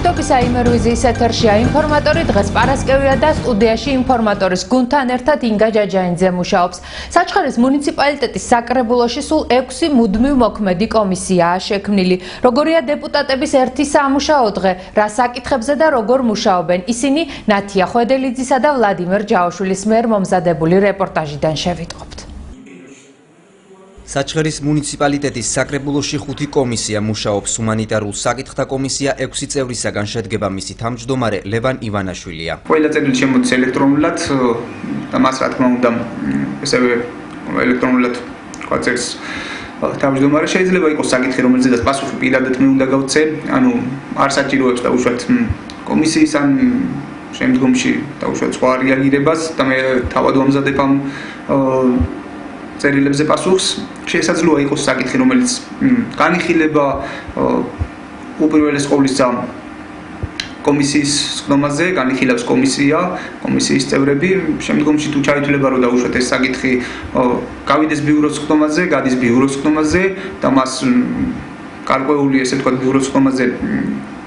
მშვიდობის აიმერვიზიის ეთერშია ინფორმატორი დღეს პარასკევია და სტუდიაში ინფორმატორის გუნდთან ერთად ინგა ჯაჯაინძე მუშაობს. საჩხერის მუნიციპალიტეტის საკრებულოში სულ 6 მუდმივ მოქმედი კომისიაა შექმნილი. როგორია დეპუტატების ერთი სამუშაო დღე, რა საკითხებზე და როგორ მუშაობენ, ისინი ნათია ხვედელიძისა და ვლადიმერ ჯაოშვილის მიერ მომზადებული რეპორტაჟიდან შევიტყობთ. საჩხერის მუნიციპალიტეტის საკრებულოში 5 კომისია მუშაობს. ჰუმანიტარულ საკითხთა კომისია 6 წევრისაგან შედგება. მისი თავმჯდომარე ლევან ივანაშვილია. ყველა წერილი შემოდის ელექტრონულად და მას რა თქმა უნდა ესევე ელექტრონულად წერს თავმჯდომარე. შეიძლება იყოს საკითხი, რომელზედაც პასუხი პირადად მე უნდა გავცე, ანუ არ საჭიროებს დაუშვათ კომისიის ან შემდგომში დაუშვათ სხვა რეაგირებას და მე თავად ვამზადებ ამ წერილებზე პასუხს. შესაძლოა იყოს საკითხი, რომელიც განიხილება უპირველეს ყოვლისა კომისიის სხდომაზე, განიხილავს კომისია, კომისიის წევრები. შემდგომში თუ ჩაითვლება, რომ დაუშვათ ეს საკითხი გავიდეს ბიუროს სხდომაზე, გადის ბიუროს სხდომაზე და მას გარკვეული ესე ვთქვათ ბიუროს სხდომაზე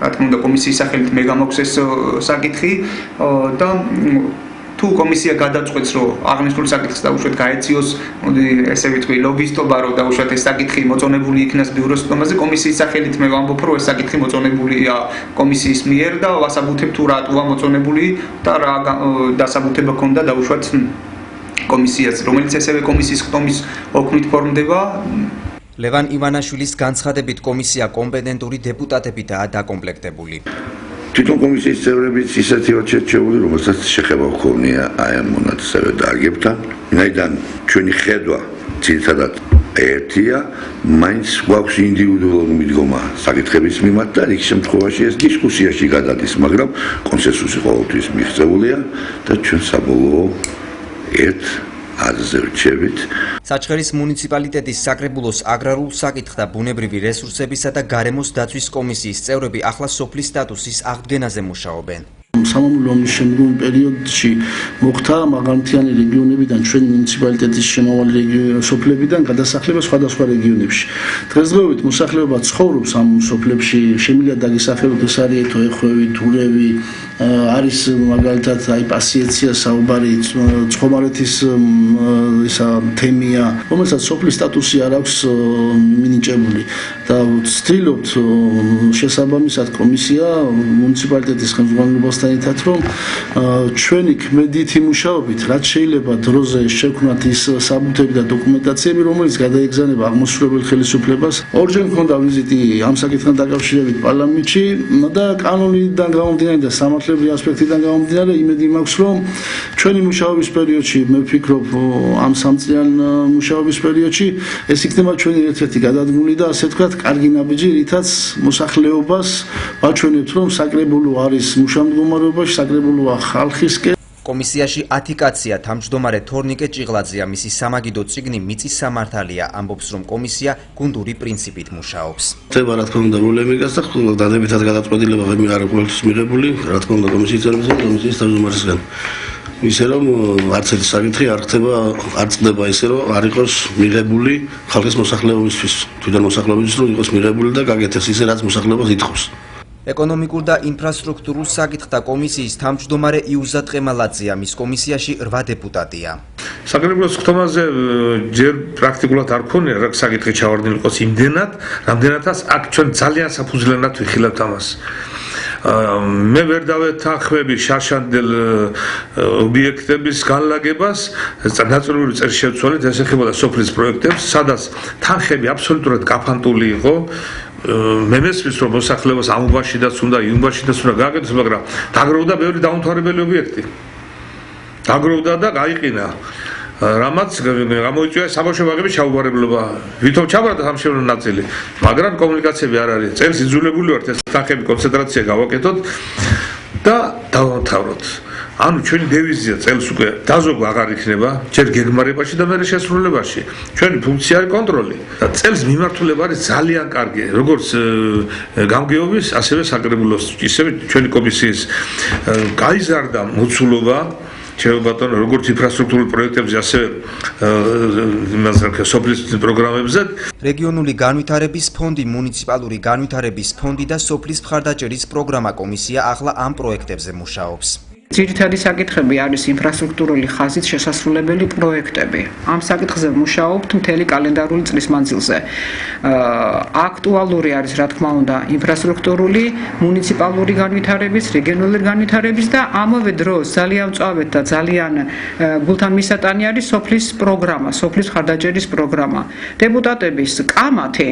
რა თქმა უნდა კომისიის სახელით მე გამაქვს ეს საკითხი და თუ კომისია გადაწყვეტს, რომ აღნიშნულ საკითხს დაუშვათ გაეციოს, მოდი ესე ვიტყვი, ლოგისტობა, რომ დაუშვათ ეს საკითხი მოწონებული იქნას ბიუროს სხდომაზე, კომისიის სახელით მე ვამბობ, რომ ეს საკითხი მოწონებულია კომისიის მიერ და ვასაბუთებ თუ რატოა მოწონებული და რა დასაბუთება ქონდა დაუშვათ კომისიას, რომელიც ესევე კომისიის სხდომის ოქმით ფორმდება. ლევან ივანაშვილის განცხადებით კომისია კომპეტენტური დეპუტატებითაა დაკომპლექტებული. თვითონ კომისიის წევრებიც ისეთი რჩეული, რომელსაც შეხება ჰქონია აი ამ მონაცემებზე დააგებთან. ვინაიდან ჩვენი ხედვა ძირითადად ერთია, მაინც გვაქვს ინდივიდუალური მიდგომა საკითხების მიმართ და იქ შემთხვევაში ეს დისკუსიაში გადადის, მაგრამ კონსენსუსი ყოველთვის მიღწეულია და ჩვენ საბოლოო ერთ აზრზე ვრჩებით. საჩხერის მუნიციპალიტეტის საკრებულოს აგრარულ საკითხთა ბუნებრივი რესურსებისა და გარემოს დაცვის კომისიის წევრები ახლა სოფლის სტატუსის აღდგენაზე მუშაობენ. სამამულო ომის შემდგომ პერიოდში მოხდა მაღალმთიანი რეგიონებიდან ჩვენი მუნიციპალიტეტის შემავალი სოფლებიდან გადასახლება სხვადასხვა რეგიონებში. დღესდღეობით მოსახლეობა ცხოვრობს ამ სოფლებში, შემიძლია დაგესახელოთ, ეს არის ეთო, ეხვევი, დურევი, არის მაგალითად აი პასიენცია საუბარი, ცხომარეთის ისა თემია, რომელსაც სოფლის სტატუსი არ აქვს მინიჭებული და ვცდილობთ შესაბამისად კომისია მუნიციპალიტეტის ხელმძღვანელობასთან ერთად რომ ჩვენი ქმედითი მუშაობით რაც შეიძლება დროზე შევქმნათ ის საბუთები და დოკუმენტაციები, რომელიც გადაეგზანება აღმოსრულებელ ხელისუფლებას. ორჯერ მქონდა ვიზიტი ამ საკითხთან დაკავშირებით პარლამენტში და კანონიდან გამომდინარე და სამართლებრივი ასპექტიდან გამომდინარე იმედი მაქვს, რომ ჩვენი მუშაობის პერიოდში მე ვფიქრობ ამ სამწლიან მუშაობის პერიოდში ეს იქნება ჩვენი ერთ-ერთი გადადგმული და ასე ვთქვათ კარგი ნაბიჯი, რითაც მოსახლეობას ვაჩვენებთ, რომ საკრებულო არის მუშამდგომარეობაში, საკრებულოა ხალხისკენ. კომისიაში 10 კაცია, თავმჯდომარე თორნიკე ჭიღლაძეა, მისი სამაგიდო წიგნი მიწის სამართალია, ამბობს, რომ კომისია გუნდური პრინციპით მუშაობს. ხდება რა თქმა უნდა როლემიგას და დადებითად გადაწყვეტილება ვერ არის ყოველთვის მიღებული, რა თქმა უნდა კომისიის წევრებისა და კომისიის თავმჯდომარესგან. ისე რომ არც ერთი საკითხი არ წყდება ისე რომ არ იყოს მიღებული ხალხის მოსახლეობისთვის, თვითონ მოსახლეობისთვის რომ იყოს მიღებული და გაკეთდეს ისე რაც მოსახლეობას ითხოვს. ეკონომიკურ და ინფრასტრუქტურულ საკითხთა კომისიის თავმჯდომარე იუზა ტყემალაძეა, მის კომისიაში 8 დეპუტატია. საკრებულოს სხდომაზე ჯერ პრაქტიკულად არ ქონია რა საკითხი ჩავარდნილიყოს იმდენად, რამდენადაც აქ ჩვენ ძალიან საფუძვლიანად ვიხილავთ ამას. მე ვერ დავეთანხმები შარშანდელ ობიექტების განლაგებას, ნაწილობრივ წერში შევცვალეთ, ეს ეხებოდა სოფლის პროექტებს, სადაც თანხები აბსოლუტურად გაფანტული იყო. მე მესმის რომ მოსახლეობას ამ უბანშიდაც უნდა, იმ უბანშიდაც უნდა გააკეთოს, მაგრამ დაგროვდა ბევრი დაუმთავრებელი ობიექტი. დაგროვდა და გაიყინა. რამაც გამოიწვია საბავშვო ბაღების ჩაუყარებლობა. ვითომ ჩაბრდა სამშენებლო ნაწილი, მაგრამ კომუნიკაციები არ არის. წელს იძულებული ვართ ეს თანხები კონცენტრაცია გავაკეთოთ და დავამთავროთ. ანუ ჩვენი დევიზია წელს უკვე დაზოგვა აღარ იქნება, ჯერ გეგმარებაში და მერე შესრულებაში. ჩვენი ფუნქცია არის კონტროლი და წელს მიმართულება არის ძალიან კარგი, როგორც გამგეობის, ასევე საკრებულოს, ისევე ჩვენი კომისიის გაიზარდა მოცულობა ჩემო ბატონო, როგორც ინფრასტრუქტურულ პროექტებზე, ასევე სოფლის პროგრამებზე. რეგიონული განვითარების ფონდი, მუნიციპალური განვითარების ფონდი და სოფლის მხარდაჭერის პროგრამა კომისია ახლა ამ პროექტებზე მუშაობს. ძირითადი საკითხები არის ინფრასტრუქტურული ხაზით შესასრულებელი პროექტები. ამ საკითხზე მუშაობთ მთელი კალენდარული წლის მანძილზე. აქტუალური არის, რა თქმა უნდა, ინფრასტრუქტურული, მუნიციპალური განვითარების, რეგიონული განვითარების და ამავე დროს ძალიან მწვავედ და ძალიან გულთან მისატანი არის სოფლის პროგრამა, სოფლის მხარდაჭერის პროგრამა. დეპუტატების კამათი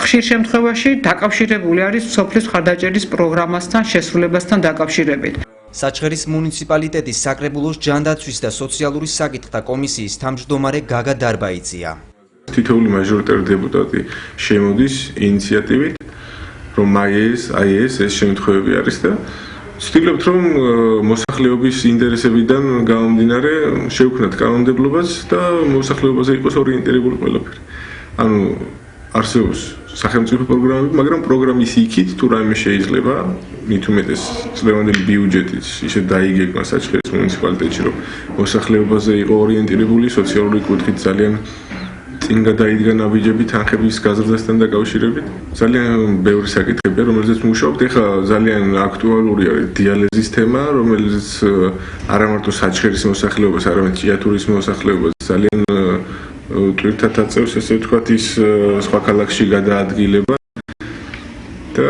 ხშირ შემთხვევაში დაკავშირებული არის სოფლის მხარდაჭერის პროგრამასთან, შესრულებასთან დაკავშირებით. საჩხერის მუნიციპალიტეტის საკრებულოს ჯანდაცვის და სოციალური საკითხთა კომისიის თავმჯდომარე გაგა დარბაიძია. თითოეული მაჟორიტარი დეპუტატი შემოდის ინიციატივით, რომ ეს შემთხვევები არის და ვცდილობთ, რომ მოსახლეობის ინტერესებიდან გამომდინარე შევქმნათ კანონმდებლობას და მოსახლეობაზე იყოს ორიენტირებული ყველაფერი. ანუ არსებობს სახელმწიფო პროგრამები, მაგრამ პროგრამის იქით თუ რაიმე შეიძლება, მით უმეტეს წლევანდელი ბიუჯეტიც ისე დაიგეგმა საჩხერის მუნიციპალიტეტში, რომ მოსახლეობაზე იყო ორიენტირებული, სოციალური კუთხით ძალიან წინ გადაიდგა ნაბიჯები თანხების გაზრდასთან დაკავშირებით. ძალიან ბევრი საკითხებია, რომელზეც მუშაობთ. ეხლა ძალიან აქტუალური არის დიალეზის თემა, რომელიც არა მარტო საჩხერის მოსახლეობას, არამედ ჭიათურის მოსახლეობას ძალიან ტვირთად აწევს, ესე ვთქვათ, ის სხვა ქალაქში გადაადგილება და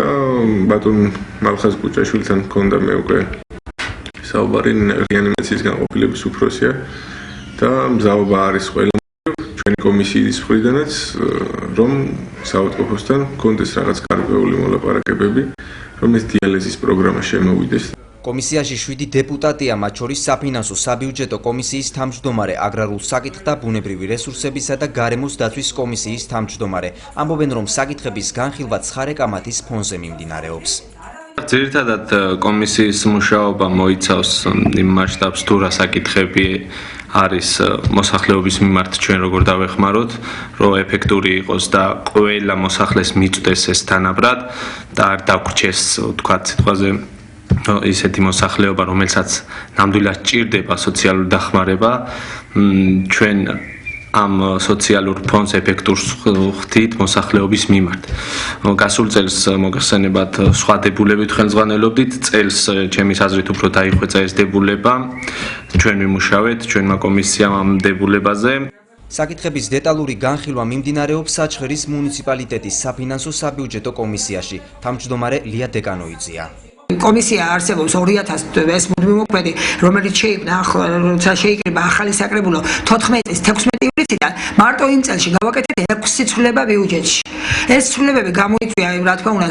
ბატონ მალხაზ კუჭაშვილთან მქონდა მე უკვე საუბარი რეანიმაციის განყოფილების უფროსია და მზაობა არის ყველა ჩვენი კომისიის მხრიდანაც, რომ საავადმყოფოსთან მქონდეს რაღაც გარკვეული მოლაპარაკებები, რომ ეს დიალეზის პროგრამა შემოვიდეს. კომისიაში 7 დეპუტატია, მათ შორის საფინანსო საბიუჯეტო კომისიის თავმჯდომარე, აგრარულ საკითხთა, ბუნებრივი რესურსებისა და გარემოს დაცვის კომისიის თავმჯდომარე. ამბობენ, რომ საკითხების განხილვა ცხარე კამათის ფონზე მიმდინარეობს. ძირითადად კომისიის მუშაობა მოიცავს იმ მასშტაბს, თუ რა საკითხები არის მოსახლეობის მიმართ ჩვენ როგორ დავეხმაროთ, რომ ეფექტური იყოს და ყველა მოსახლეს მიწვდეს ეს თანაბრად და არ დაგვრჩეს, ვთქვათ, სიტყვაზე ისეთი მოსახლეობა, რომელსაც ნამდვილად ჭირდება სოციალური დახმარება, ჩვენ ამ სოციალურ ფონდს ეფექტურს ხვდით მოსახლეობის მიმართ. გასულ წელს მოგეხსენებათ სხვა დებულებით ხელმძღვანელობდით, წელს ჩემის აზრით უფრო დაიხვეწა ეს დებულება, ჩვენ ვიმუშავეთ ჩვენმა კომისიამ ამ დებულებაზე. საკითხების დეტალური განხილვა მიმდინარეობს საჩხერის მუნიციპალიტეტის საფინანსო საბიუჯეტო კომისიაში. თავმჯდომარე ლია დეკანოიძია. კომისია არსებობს 2000 ეს მუდმივმოქმედი, რომელიც შეიკრიბა ახალი საკრებულო 14 წლის 16 ივლისიდან მარტო იმ წელში გავაკეთეთ 6 ცვლილება ბიუჯეტში. ეს ცვლილებები გამოიწვია, რა თქმა უნდა,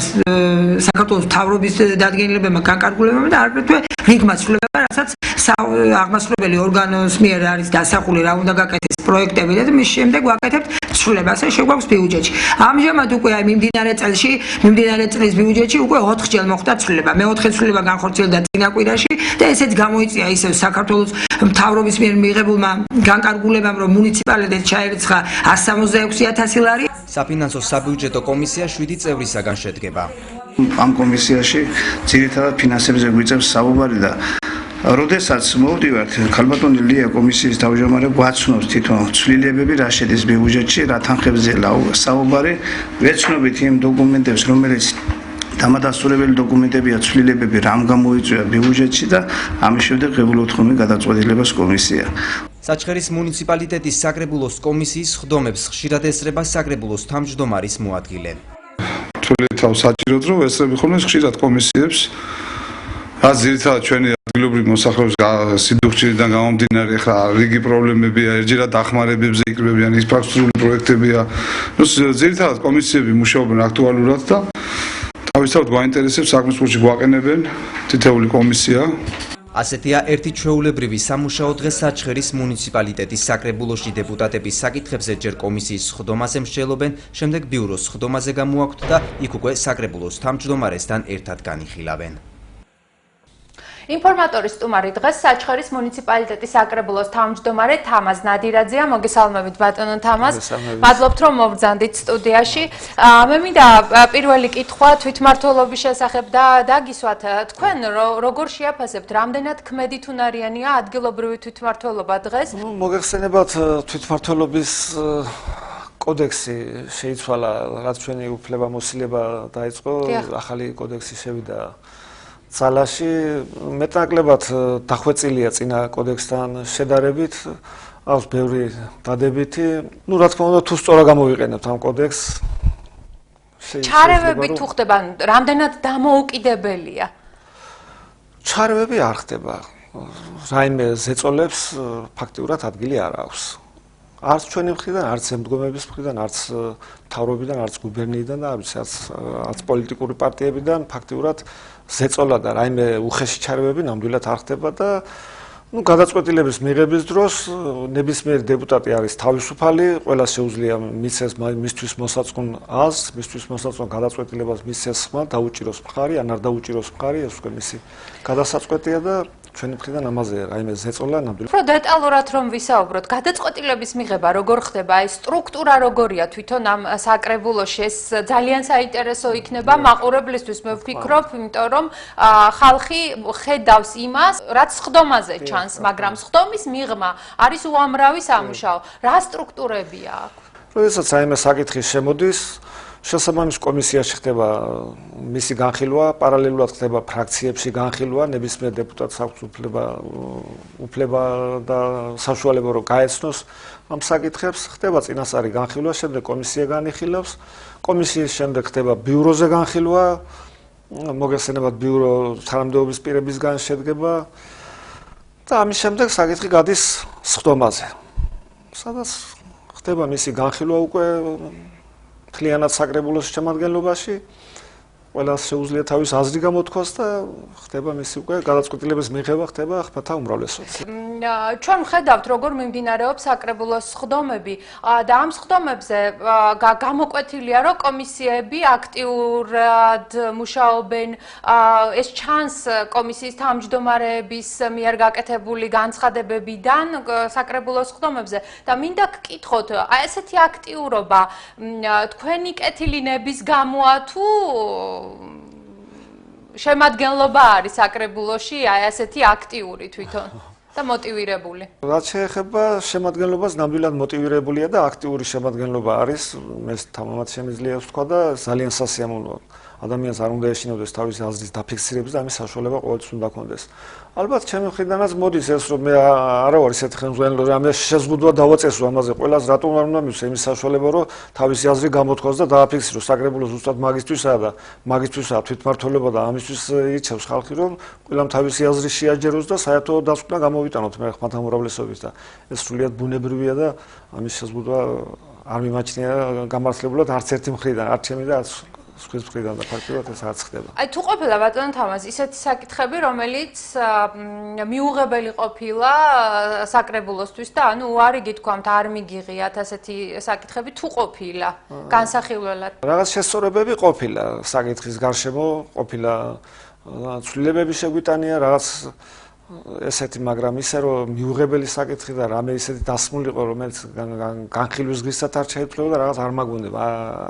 საქართველოს მთავრობის დადგენილებებმა, განკარგულებებმა და აგრეთვე რიგმა ცვლილებებმა, რასაც აღმასრულებელი ორგანოს მიერ არის დასახული, რა უნდა გაკეთდეს პროექტები და მის შემდეგ ვაკეთებთ ცვლილებას, შეგვაქვს ბიუჯეტში. ამჟამად უკვე მიმდინარე წლის ბიუჯეტში უკვე 4-ჯერ მოხდა ცვლილება. მეოთხე ცვლილება განხორციელდა წინა კვირაში და ესეც გამოიწვია ისევ საქართველოს მთავრობის მიერ მიღებულმა განკარგულებამ, რომ მუნიციპალიტეტს ჩაერიცხა 166,000 ლარი. საფინანსო საბიუჯეტო კომისია 7 წევრისაგან შედგება. ამ კომისიაში ძირითადად ფინანსებზე გვიწევს საუბარი და როდესაც მოვდივართ, ქალბატონი ლია კომისიის თავმჯდომარე გვაცნობს თვითონ ცვლილებები, რა შედის ბიუჯეტში, რა თანხებზე საუბარი, ვეცნობით იმ დოკუმენტებს, რომელიც დამადასტურებელი დოკუმენტებია, ცვლილებები რამ გამოიწვია ბიუჯეტში და ამის შემდეგ ღებულობთ ხოლმე გადაწყვეტილებას კომისია. საჩხერის მუნიციპალიტეტის საკრებულოს კომისიის ხდომებს ხშირად ესწრება საკრებულოს თავმჯდომარის მოადგილე. თვითონ საჭიროდ რომ ესწრები ხოლმე ხშირად კომისიებს, რაც ძირითადად ჩვენი ადგილობრივი მოსახლეობის სიდუხჭირიდან გამომდინარე, ხა რიგი პრობლემებია, ერთჯერად დახმარებებზე იკრიბებიან, ინფრასტრუქტურული პროექტებია. ძირითადად კომისიები მუშაობენ აქტუალურად და თავისთავად გვაინტერესებს საქმის გვაყენებენ თითეული კომისია. ასეთია ერთი ჩვეულებრივი სამუშაო დღე საჩხერის მუნიციპალიტეტის საკრებულოში. დეპუტატების საკითხებზე ჯერ კომისიის ხდომაზე მსჯელობენ, შემდეგ ბიუროს ხდომაზე გამოაქვთ და იქ უკვე საკრებულოს თავმჯდომარესთან ერთად განიხილავენ. ინფორმატორის სტუმარი დღეს საჩხერის მუნიციპალიტეტის საკრებულოს თავმჯდომარე თამაზ ნადირაძეა. მოგესალმებით ბატონო თამაზ. მადლობთ რომ მოვბრძანდით სტუდიაში. მე მინდა პირველი კითხვა თვითმმართველობის შესახებ დაგისვათ. თქვენ როგორ შეაფასებთ, რამდენად ქმედითუნარიანია ადგილობრივი თვითმმართველობა დღეს? მოგეხსენებათ თვითმმართველობის კოდექსი შეიცვალა, რაც ჩვენი უფლებამოსილება დაიწყო, ახალი კოდექსი შევიდა ძალაში, მეტნაკლებად დახვეწილია წინა კოდექსთან შედარებით, აქვს ბევრი დადებითი. Ну, რა თქმა უნდა, თუ სწორად გამოვიყენებთ ამ კოდექსს, ჩარევები თუ ხდება, რამდენად დამოუკიდებელია? ჩარევები არ ხდება. რაიმე ზეწოლებს ფაქტიურად ადგილი არ აქვს. არც ჩვენი მხრიდან, არც ემდგომების მხრიდან, არც მთავრობიდან, არც გუბერნიიდან და არც პოლიტიკური პარტიებიდან ფაქტიურად ზეწოლა და რაიმე უხეში ჩარევები ნამდვილად არ ხდება და გადაწყვეტილების მიღების დროს ნებისმიერი დეპუტატი არის თავისუფალი, ყველას შეუძლია მისცეს მისთვის მოსაწყուն აზრს, მისთვის მოსაწყուն გადაწყვეტილებას მისცეს ხმა, დაუჭიროს მხარი, ან არ დაუჭიროს მხარი, ეს უკვე მისი გადასაწყვეტია და ჩვენი მხრიდან ამაზე რაიმე ზეწოლა ნამდვილად. უფრო დეტალურად რომ ვისაუბროთ, გადაწყვეტილების მიღება როგორ ხდება, ეს სტრუქტურა როგორია თვითონ ამ საკრებულოში, ეს ძალიან საინტერესო იქნება მაყურებლისთვის, მე ვფიქრობ, იმიტომ რომ ხალხი ხედავს იმას, რაც სხდომაზე ჩანს, მაგრამ სხდომის მიღმა არის უამრავი სამუშაო. რა სტრუქტურებია აქვს? როდესაც რაიმე საკითხი შემოდის, შესაბამის კომისიაში ხდება მისი განხილვა, პარალელურად ხდება ფრაქციებში განხილვა, ნებისმიერ დეპუტატს აქვს უფლება და საშუალება რომ გაეცნოს ამ საკითხებს, ხდება წინასწარი განხილვა, შემდეგ კომისია განიხილავს, კომისიის შემდეგ ხდება ბიუროზე განხილვა, მოგეხსენებათ ბიურო თანამდებობის პირებისგან შედგება და ამის შემდეგ საკითხი გადის სხდომაზე, სადაც ხდება მისი განხილვა უკვე მთლიანად საკრებულოს შემადგენლობაში, ყველას შეუძლია თავის აზრი გამოთქვას და ხდება მისი უკვე გადაწყვეტილების მიღება ხდება ხმათა უმრავლესობით. ჩვენ ვხედავთ, როგორ მიმდინარეობს საკრებულოს სხდომები და ამ სხდომებზე გამოკვეთილია, რომ კომისიები აქტიურად მუშაობენ, ეს ჩანს კომისიის თავმჯდომარეების მიერ გაკეთებული განცხადებებიდან საკრებულოს სხდომებზე და მინდა გკითხოთ, ესეთი აქტიურობა თქვენი კეთილინების გამოა თუ შემადგენლობა არის საკრებულოში ესეთი აქტიური თვითონ და მოტივირებული. რაც შეეხება შემადგენლობას, ნამდვილად მოტივირებულია და აქტიური შემადგენლობა არის, მე თამამად შემიძლია ვთქვა და ძალიან სასიამოვნოა. ადამიანს არ უნდა ეშინოდეს თავისი აზრის დაფიქსირების და ამის საშუალება ყოველთვის უნდა ჰქონდეს. ალბათ ჩემი მხრიდანაც მოდის ეს რომ მე არა ვარ ისეთი ხელმძღვანელი რომ ამას შეზღუდვა დავაწესო ამაზე ყველას რატომ არ უნდა მივცე იმის საშუალება რომ თავისი აზრი გამოთქვას და დააფიქსიროს საკრებულოს ზუსტად მაგისტრისაა და მაგისტრისაა თვითმმართველობა და ამისთვის ირჩევს ხალხი რომ ყველამ თავისი აზრი შეაჯეროს და საერთო დასკვნა გამოვიტანოთ მე ხმათა უმრავლესობის და ეს სრულიად ბუნებრივია და ამის შეზღუდვა არ მიმაჩნია გამართლებლად არც ერთი მხრიდან არც ჩემი და არც სხვის მხრიდან და ფაქტობრივად ეს არც ხდება. აი თუ ყოფილა ბატონო თამაზ ისეთი საკითხები, რომელიც მიუღებელი ყოფილა საკრებულოსთვის და ანუ უარი გითქვამთ არ მიგიღიათ ასეთი საკითხები თუ ყოფილა განსახილველად. რაღაც შესწორებები ყოფილა საკითხის გარშემო, ყოფილა ცვლილებები შეგვიტანია რაღაც ესეთი, მაგრამ ისე რომ მიუღებელი საკითხი და რამე ისეთი დასმულიყო, რომელიც განხილვის გზისად არ შეეძლო და რაღაც არ მაგვონდება,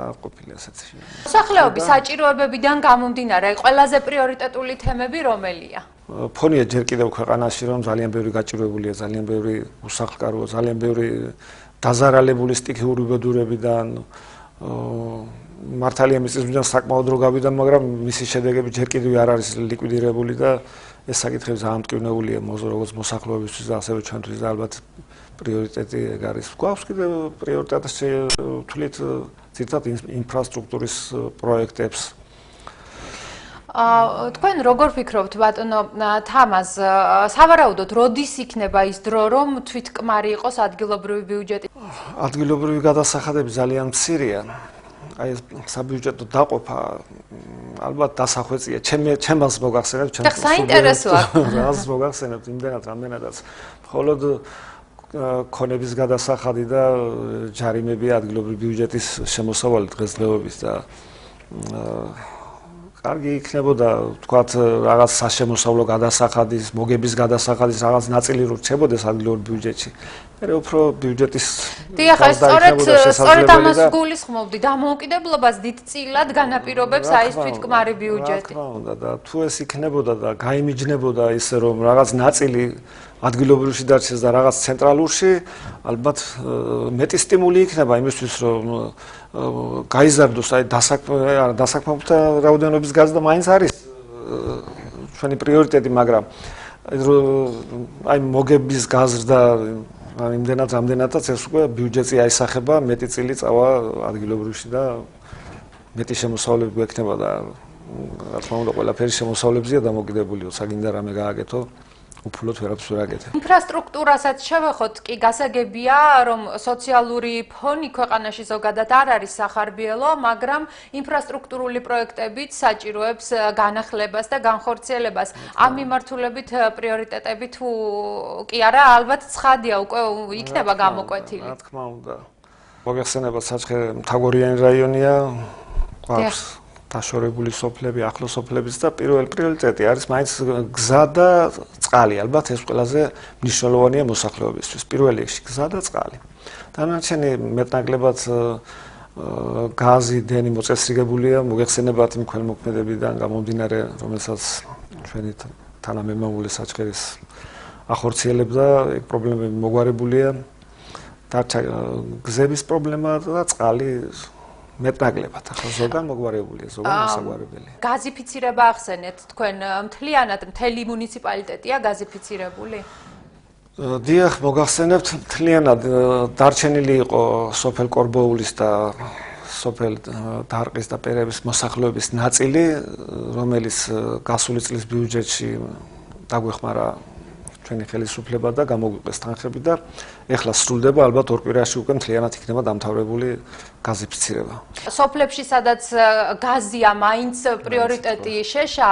არ ყოფილა ესეთი. მოსახლეობის საჭიროებებიდან გამომდინარე, ყველაზე პრიორიტეტული თემები რომელია? ფონია ჯერ კიდევ ქვეყანაში რომ ძალიან ბევრი გაჭირვებულია, ძალიან ბევრი უსახლკაროა, ძალიან ბევრი დაზარალებული სტიქიური უბედურებიდან მართალია მიწისძვრიდან საკმაოდ რო გავიდა, მაგრამ მისი შედეგები ჯერ კიდევ არ არის ლიკვიდირებული და ეს საკითხები ძალიან მტკივნეულია როგორც მოსახლეობისთვის და ასევე ჩვენთვის და ალბათ პრიორიტეტი ეგ არის. გვაქვს კიდევ პრიორიტეტს თვლით ძირითადად ინფრასტრუქტურის პროექტებს. თქვენ როგორ ფიქრობთ ბატონო თამაზ, სავარაუდოდ როდის იქნება ის დრო, რომ თვითკმარი იყოს ადგილობრივი ბიუჯეტი? ადგილობრივი გადასახადები ძალიან მცირეა. აი ეს საბიუჯეტო დაყოფა ალბათ დასახვეწია. ჩემს მოგახსენებთ, ჩემს საინტერესოა. რას მოგახსენებთ იმდენად რამდენადაც მხოლოდ ქონების გადასახადი და ჯარიმები ადგილობრივი ბიუჯეტის შემოსავალი დღესდღეობის და კარგი იქნებოდა თქვათ რაღაც საშემოსავლო გადასახადის, მოგების გადასახადის რაღაც ნაწილი რო რჩებოდეს ადგილობრივ ბიუჯეტში. მე უფრო ბიუჯეტის დიახ, სწორედ ამას გულისხმობდი, დამოუკიდებლობას დიდწილად განაპირობებს აი ეს თვითკმარი ბიუჯეტი. რა თქმა უნდა და თუ ეს იქნებოდა და გაიმიჯნებოდა ისე რომ რაღაც ნაწილი ადგილობრივში დარჩეს და რაღაც ცენტრალურში, ალბათ მეტი სტიმული იქნება იმისთვის რომ გაიზარდოს აი დასაქმებულთა რაოდენობის გაზრდა მაინც არის ჩვენი პრიორიტეტი, მაგრამ აი მოგების გაზრდა იმდენად რამდენადაც ეს უკვე ბიუჯეტი აისახება, მეტი წილი წავა ადგილობრივში და მეტი შემოსავლები გვექნება და რა თქმა უნდა ყველაფერი შემოსავლებზეა დამოკიდებული, საგინდა რამე გააკეთო. უფულოდ ვერაფერს ვერ აკეთებ. ინფრასტრუქტურასაც შევეხოთ, კი გასაგებია, რომ სოციალური ფონი ქვეყანაში ზოგადად არ არის სახარბიელო, მაგრამ ინფრასტრუქტურული პროექტებიც საჭიროებს განახლებას და განხორციელებას. ამ მიმართულებით პრიორიტეტები თუ კი არა, ალბათ ცხადია, უკვე იქნება გამოკვეთილი. რა თქმა უნდა. მოგეხსენებათ საჩხერე მთაგორიანი რაიონია, გვაქვს დაშორებული სოფლები, ახლო სოფლებიც და პირველი პრიორიტეტი არის მაინც გზა და წყალი. ალბათ ეს ყველაზე მნიშვნელოვანია მოსახლეობისთვის. პირველ რიგში გზა და წყალი. დანარჩენი მეტნაკლებად გაზი, დენი მოწესრიგებულია, მოგეხსენებათ იმ ქველმოქმედებიდან გამომდინარე, რომელსაც ჩვენი თანამემამული საჩხერის ახორციელებდა, ეგ პრობლემები მოგვარებულია. დარჩა გზების პრობლემა და წყალი მეტნაკლებად ახლა ზოგან მოგვარებულია, ზოგან მოსაგვარებელი. გაზიფიცირება ახსენეთ თქვენ, მთლიანად მთელი მუნიციპალიტეტია გაზიფიცირებული? დიახ, მოგახსენებთ, მთლიანად დარჩენილი იყო სოფელ კორბოულის და სოფელ დარყის და პერების მოსახლეობის ნაწილი, რომელიც გასული წლის ბიუჯეტში დაგვეხმარა ჩვენი ხელისუფლება და გამოგვიყეს თანხები და ეხლა სრულდება ალბათ ორ კვირაში უკვე მთლიანად იქნება დამთავრებული გაზიფიცირება. სოფლებში სადაც გაზია მაინც პრიორიტეტი შეშა,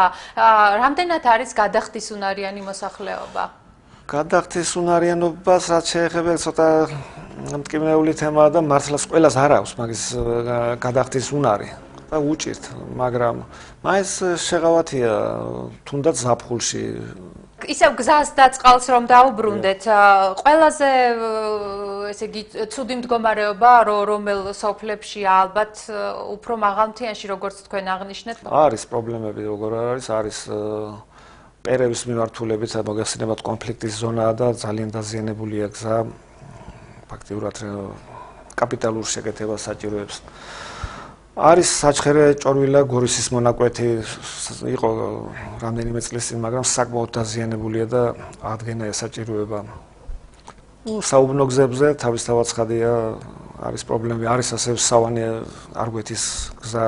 რამდენად არის გადახდისუნარიანი მოსახლეობა? გადახდისუნარიანობას რაც შეეხება ცოტა მტკივნეული თემაა და მართლაც ყველას არ აქვს მაგის გადახდისუნარი და უჭირთ, მაგრამ მაინც შეღავათია თუნდაც ზაფხულში ისევ გზას და წყალს რომ დაუბრუნდეთ, ყველაზე ესე იგი ცუდი მდგომარეობა რომელ სოფლებში ალბათ უფრო მაღალმთიანში როგორც თქვენ აღნიშნეთ? არის პრობლემები, როგორ არ არის, არის პერების მიმართულებით მოგეხსენებათ კონფლიქტის ზონაა და ძალიან დაზიანებულია გზა, ფაქტიურად კაპიტალურ შეკეთებას საჭიროებს. არის საჩხერე ჭორვილა გორისის მონაკვეთი იყო რამდენიმე წლის წინ, მაგრამ საკმაოდ დაზიანებულია და ადგენა ესაჭიროება. საუბნო გზებზე თავისთავად ცხადია, არის პრობლემები, არის ასევე სავანე არგვეთის გზა,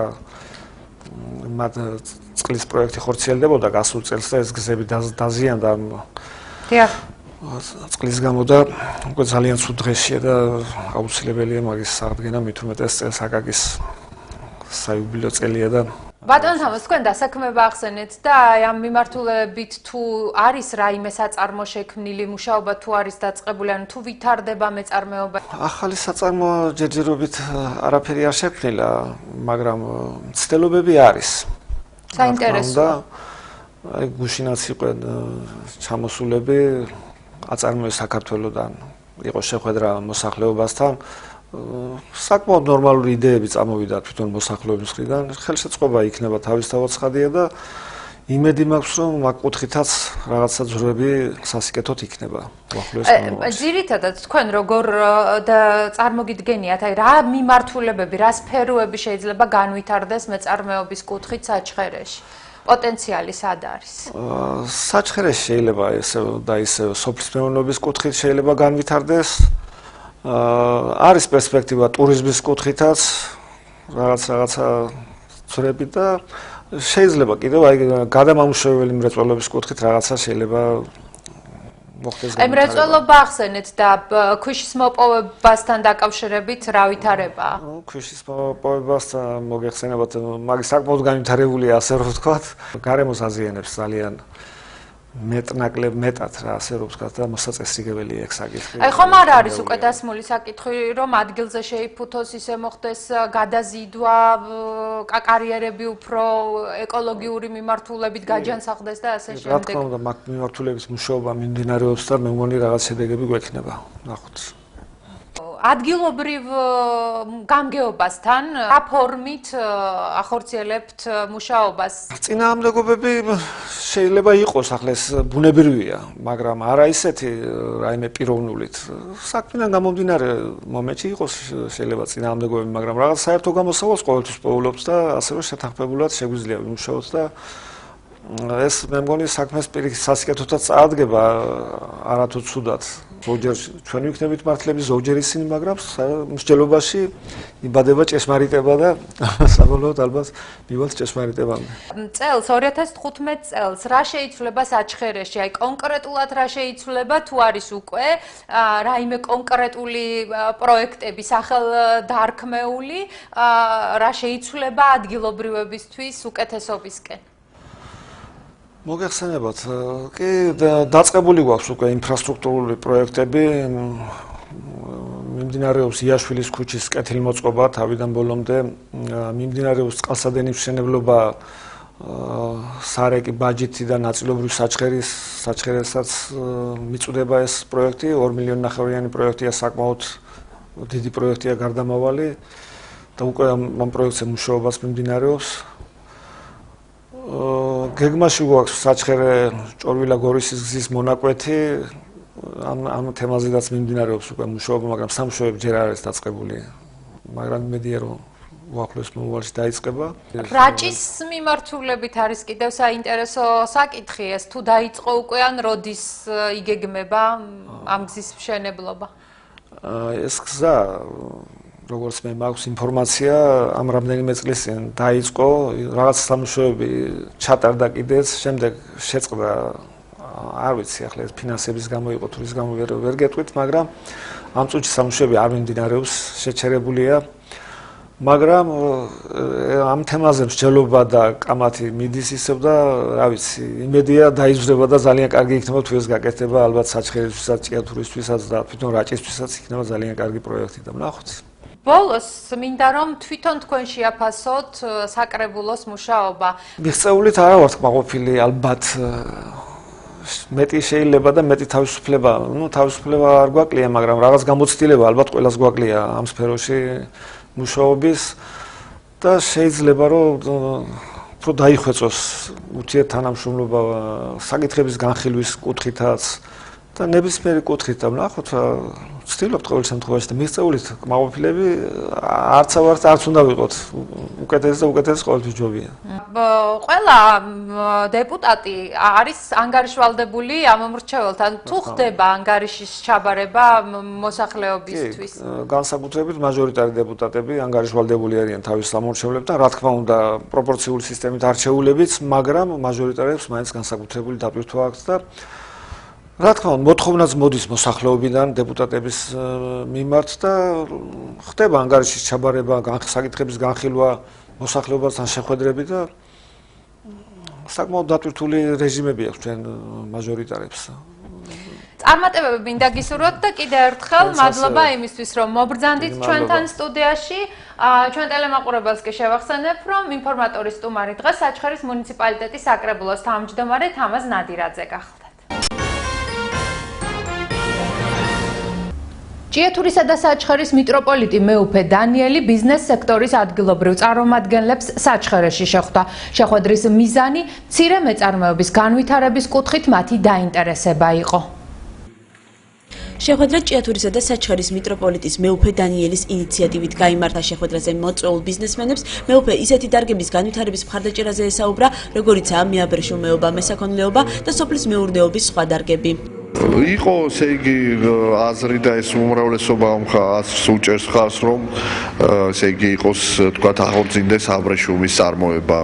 მათ წყლის პროექტი ხორციელდებოდა გასულ წელს და ეს გზები დაზიანდა. დიახ. წყლის გამო და უკვე ძალიან ცუდ დღესია და აუცილებელია მაგის აღდგენა, მით უმეტეს წელს აკაკის საიუბილეო წელია და ბატონ თამაზ, თქვენ დასაქმება ახსენეთ და ამ მიმართულებით თუ არის რაიმე საწარმო შექმნილი მუშაობა, თუ არის დაწყებული, ანუ თუ ვითარდება მეწარმეობა? ახალი საწარმო ჯერჯერობით არაფერი არ შექმნილა, მაგრამ მცდელობები არის. საინტერესოა. აი გუშინაც იყვნენ ჩამოსულები, აწარმოეს საქართველოდან, იყო შეხვედრა მოსახლეობასთან. საკმაოდ ნორმალური იდეები წამოვიდა თვითონ მოსახლეობის მხრიდან. ხელშეწყობა იქნება თავისთავად ცხადია და იმედი მაქვს, რომ მაგ კუთხითაც რაღაცა ძროები სასიკეთოდ იქნება. ძირითადად თქვენ როგორ წარმოგიდგენიათ, აი რა მიმართულებები, რა სფეროები შეიძლება განვითარდეს მეწარმეობის კუთხით საჩხერეში? პოტენციალი სად არის? საჩხერეში შეიძლება ესე და ისე სოფლის მეურნეობის კუთხით შეიძლება განვითარდეს. არის პერსპექტივა ტურიზმის კუთხითაც რაღაცა ძრები და შეიძლება კიდევ აი გადამამუშავებელი მრეწველობის კუთხით რაღაცა შეიძლება მოხდეს. აი მრეწველობა ახსენეთ და ქვიშის მოპოვებასთან დაკავშირებით რა ვითარებაა? ქვიშის მოპოვებასთან მოგეხსენებათ, მაგის საკმაოდ განვითარებულია, ასე რომ ვთქვათ, გარემოს აზიანებს ძალიან. მეტად რა ასე რომ ვთქვა და მოსაწესრიგებელი ეგ საკითხი. აი ხომ არ არის უკვე დასმული საკითხი რომ ადგილზე შეიფუთოს ისე მოხდეს გადაზიდვა, კარიერები უფრო ეკოლოგიური მიმართულებით გაჯანსაღდეს და ასე შემდეგ. რა თქმა უნდა, მაგ მიმართულების მუშაობა მიმდინარეობს და მე მგონი რაღაც შედეგები გვექნება. ნახოთ. ადგილობრივ გამგეობასთან რა ფორმით ახორციელებთ მუშაობას? წინააღმდეგობები შეიძლება იყოს ახლა ეს ბუნებრივია, მაგრამ არა ისეთი რაიმე პიროვნულით. საქმიდან გამომდინარე მომენტში იყოს შეიძლება წინააღმდეგობები, მაგრამ რაღაც საერთო გამოსავალს ყოველთვის პოულობს და ასევე შეთანხმებულად შეგვიძლია ვიმუშაოთ და ეს მე მგონი საქმეს პირიქით სასიკეთოთაც წაადგება არათუ ცუდად. ზოგჯერ ჩვენ ვიქნებით მართლები, ზოგჯერ ისინი, მაგრამ მსჯელობაში იბადება ჭეშმარიტება და საბოლოოდ ალბათ მივალთ ჭეშმარიტებამდე. წელს 2015 წელს რა შეიცვლება საჩხერეში? აი კონკრეტულად რა შეიცვლება თუ არის უკვე რაიმე კონკრეტული პროექტები სახელდარქმეული, რა შეიცვლება ადგილობრივებისთვის უკეთესობისკენ? მოგეხსენებათ, კი დაწყებული გვაქვს უკვე ინფრასტრუქტურული პროექტები. მიმდინარეობს იაშვილის ქუჩის კეთილმოწყობა თავიდან ბოლომდე, მიმდინარეობს წყალსადენის მშენებლობა სარეკი ბაჯეთი და ნაწილობრივ საჩხერესაც მიწუდება ეს პროექტი, 2 მილიონი ნახევრიანი პროექტია, საკმაოდ დიდი პროექტია გარდამავალი და უკვე ამ პროექტზე მუშაობას მიმდინარეობს. გეგმაში გვაქვს საჩხერე ჭორვილა-გორისის გზის მონაკვეთი, ამ თემაზედაც მიმდინარეობს უკვე მუშაობა, მაგრამ სამუშაოები ჯერ არ არის დაწყებული, მაგრამ იმედია რომ უახლოეს მომავალში დაიწყება. რაჭის მიმართულებით არის კიდევ საინტერესო საკითხი ეს, თუ დაიწყო უკვე ან როდის იგეგმება ამ გზის მშენებლობა? ეს გზა როგორც მე მაქვს ინფორმაცია, ამ რამდენიმე წლის წინ დაიწყო, რაღაც სამუშაოები ჩატარდა კიდეც, შემდეგ შეწყდა, არ ვიცი, ახლა ეს ფინანსების გამო იყო თუ რის გამო ვერ გეტყვით, მაგრამ ამ წუთში სამუშაოები არ მიმდინარეობს, შეჩერებულია, მაგრამ ამ თემაზე მსჯელობა და კამათი მიდის ისევ და, რა ვიცი, იმედია დაიზრდება და ძალიან კარგი იქნება თუ ეს გაკეთდება, ალბათ საჩხერისთვისაც, ჭიათურისთვისაც და თვითონ რაჭისთვისაც იქნება ძალიან კარგი პროექტი და ვნახოთ. ბოლოს მინდა რომ თვითონ თქვენ შეაფასოთ საკრებულოს მუშაობა. მიღწეულით არა ვარ კმაყოფილი, ალბათ მეტი შეიძლება და მეტი თავისუფლება, თავისუფლება არ გვაკლია, მაგრამ რაღაც გამოცდილება ალბათ ყველას გვაკლია ამ სფეროში მუშაობის და შეიძლება რომ უფრო დაიხვეწოს ურთიერთთანამშრომლობა საკითხების განხილვის კუთხითაც და ნებისმიერი კუთხით და ვნახოთ ვცდილობთ ყოველ შემთხვევაში და მიღწეულით კმაყოფილები არც უნდა ვიყოთ უკეთესი და უკეთესი ყოველთვის ჯობია. ყველა დეპუტატი არის ანგარიშვალდებული ამ მრჩეველთან. თუ ხდება ანგარიშის ჩაბარება მოსახლეობისთვის? განსაკუთრებით მაჟორიტარი დეპუტატები ანგარიშვალდებული არიან თავის სამომრჩეველებთან, რა თქმა უნდა პროპორციული სისტემით არჩეულებიც, მაგრამ მაჟორიტარებს მაინც განსაკუთრებული დატვირთვა აქვს და რა თქმა უნდა, მოთხოვნაც მოდის მოსახლეობიდან დეპუტატების მიმართ და ხდება ანგარიშის ჩაბარება, საკითხების განხილვა მოსახლეობასთან შეხვედრები და საკმაოდ დატვირთული რეჟიმები აქვს ჩვენ მაჟორიტარებს. წარმატებები მინდა გისურვოთ და კიდევ ერთხელ მადლობა იმისთვის, რომ მობრძანდით ჩვენთან სტუდიაში. ჩვენ ტელემაყურებელს კი შევახსენებ, რომ ინფორმატორის სტუმარი დღეს საჩხერის მუნიციპალიტეტის საკრებულოს თავმჯდომარე თამაზ ნადირაძე გახლდათ. ჭიათურისა და საჩხერის მიტროპოლიტი მეუფე დანიელი ბიზნეს სექტორის ადგილობრივ წარმომადგენლებს საჩხერეში შეხვდა. შეხვედრის მიზანი მცირე მეწარმეობის განვითარების კუთხით მათი დაინტერესება იყო. შეხვედრა ჭიათურისა და საჩხერის მიტროპოლიტის მეუფე დანიელის ინიციატივით გაიმართა. შეხვედრაზე მოწვეულ ბიზნესმენებს მეუფე ისეთი დარგების განვითარების მხარდაჭერაზე ესაუბრა, როგორიცაა მეაბრეშუმეობა, მესაქონლეობა და სოფლის მეურნეობის სხვა დარგები. იყო ესე იგი აზრი და ეს უმრავლესობა აზრს უჭერს ხარს, რომ ესე იგი იყოს თქვათ აღორძინდეს აბრეშუმის წარმოება,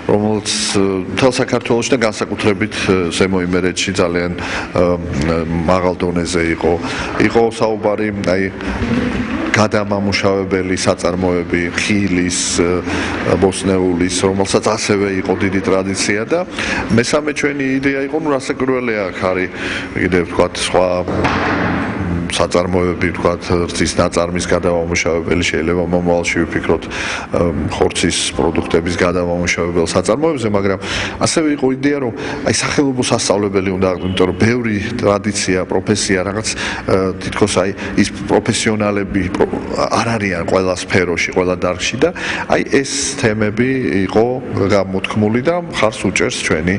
რომელიც მთელ საქართველოში და განსაკუთრებით ზემო იმერეთში ძალიან მაღალ დონეზე იყო. იყო საუბარი, აი გადამამუშავებელი საწარმოები, ხილის, ბოსნეულის, რომელსაც ასევე იყო დიდი ტრადიცია და მესამე ჩვენი იდეა იყო, ну რასაკვირველია აქ არის კიდევ ვთქვათ სხვა საწარმოები, ვთქვათ, რძის ნაწარმის გადამამუშავებელი, შეიძლება მომავალში ვიფიქროთ ხორცის პროდუქტების გადამამუშავებელ საწარმოებზე, მაგრამ ასევე იყო იდეა, რომ აი სახელმწიფო სასწავლებელი უნდა აღვნიშნოთ, იმიტომ რომ ბევრი ტრადიცია, პროფესია, რაღაც თითქოს აი ის პროფესიონალები არ არიან ყველა სფეროში, ყველა დარგში და აი ეს თემები იყო გამოთქმული და მხარს უჭერს ჩვენი,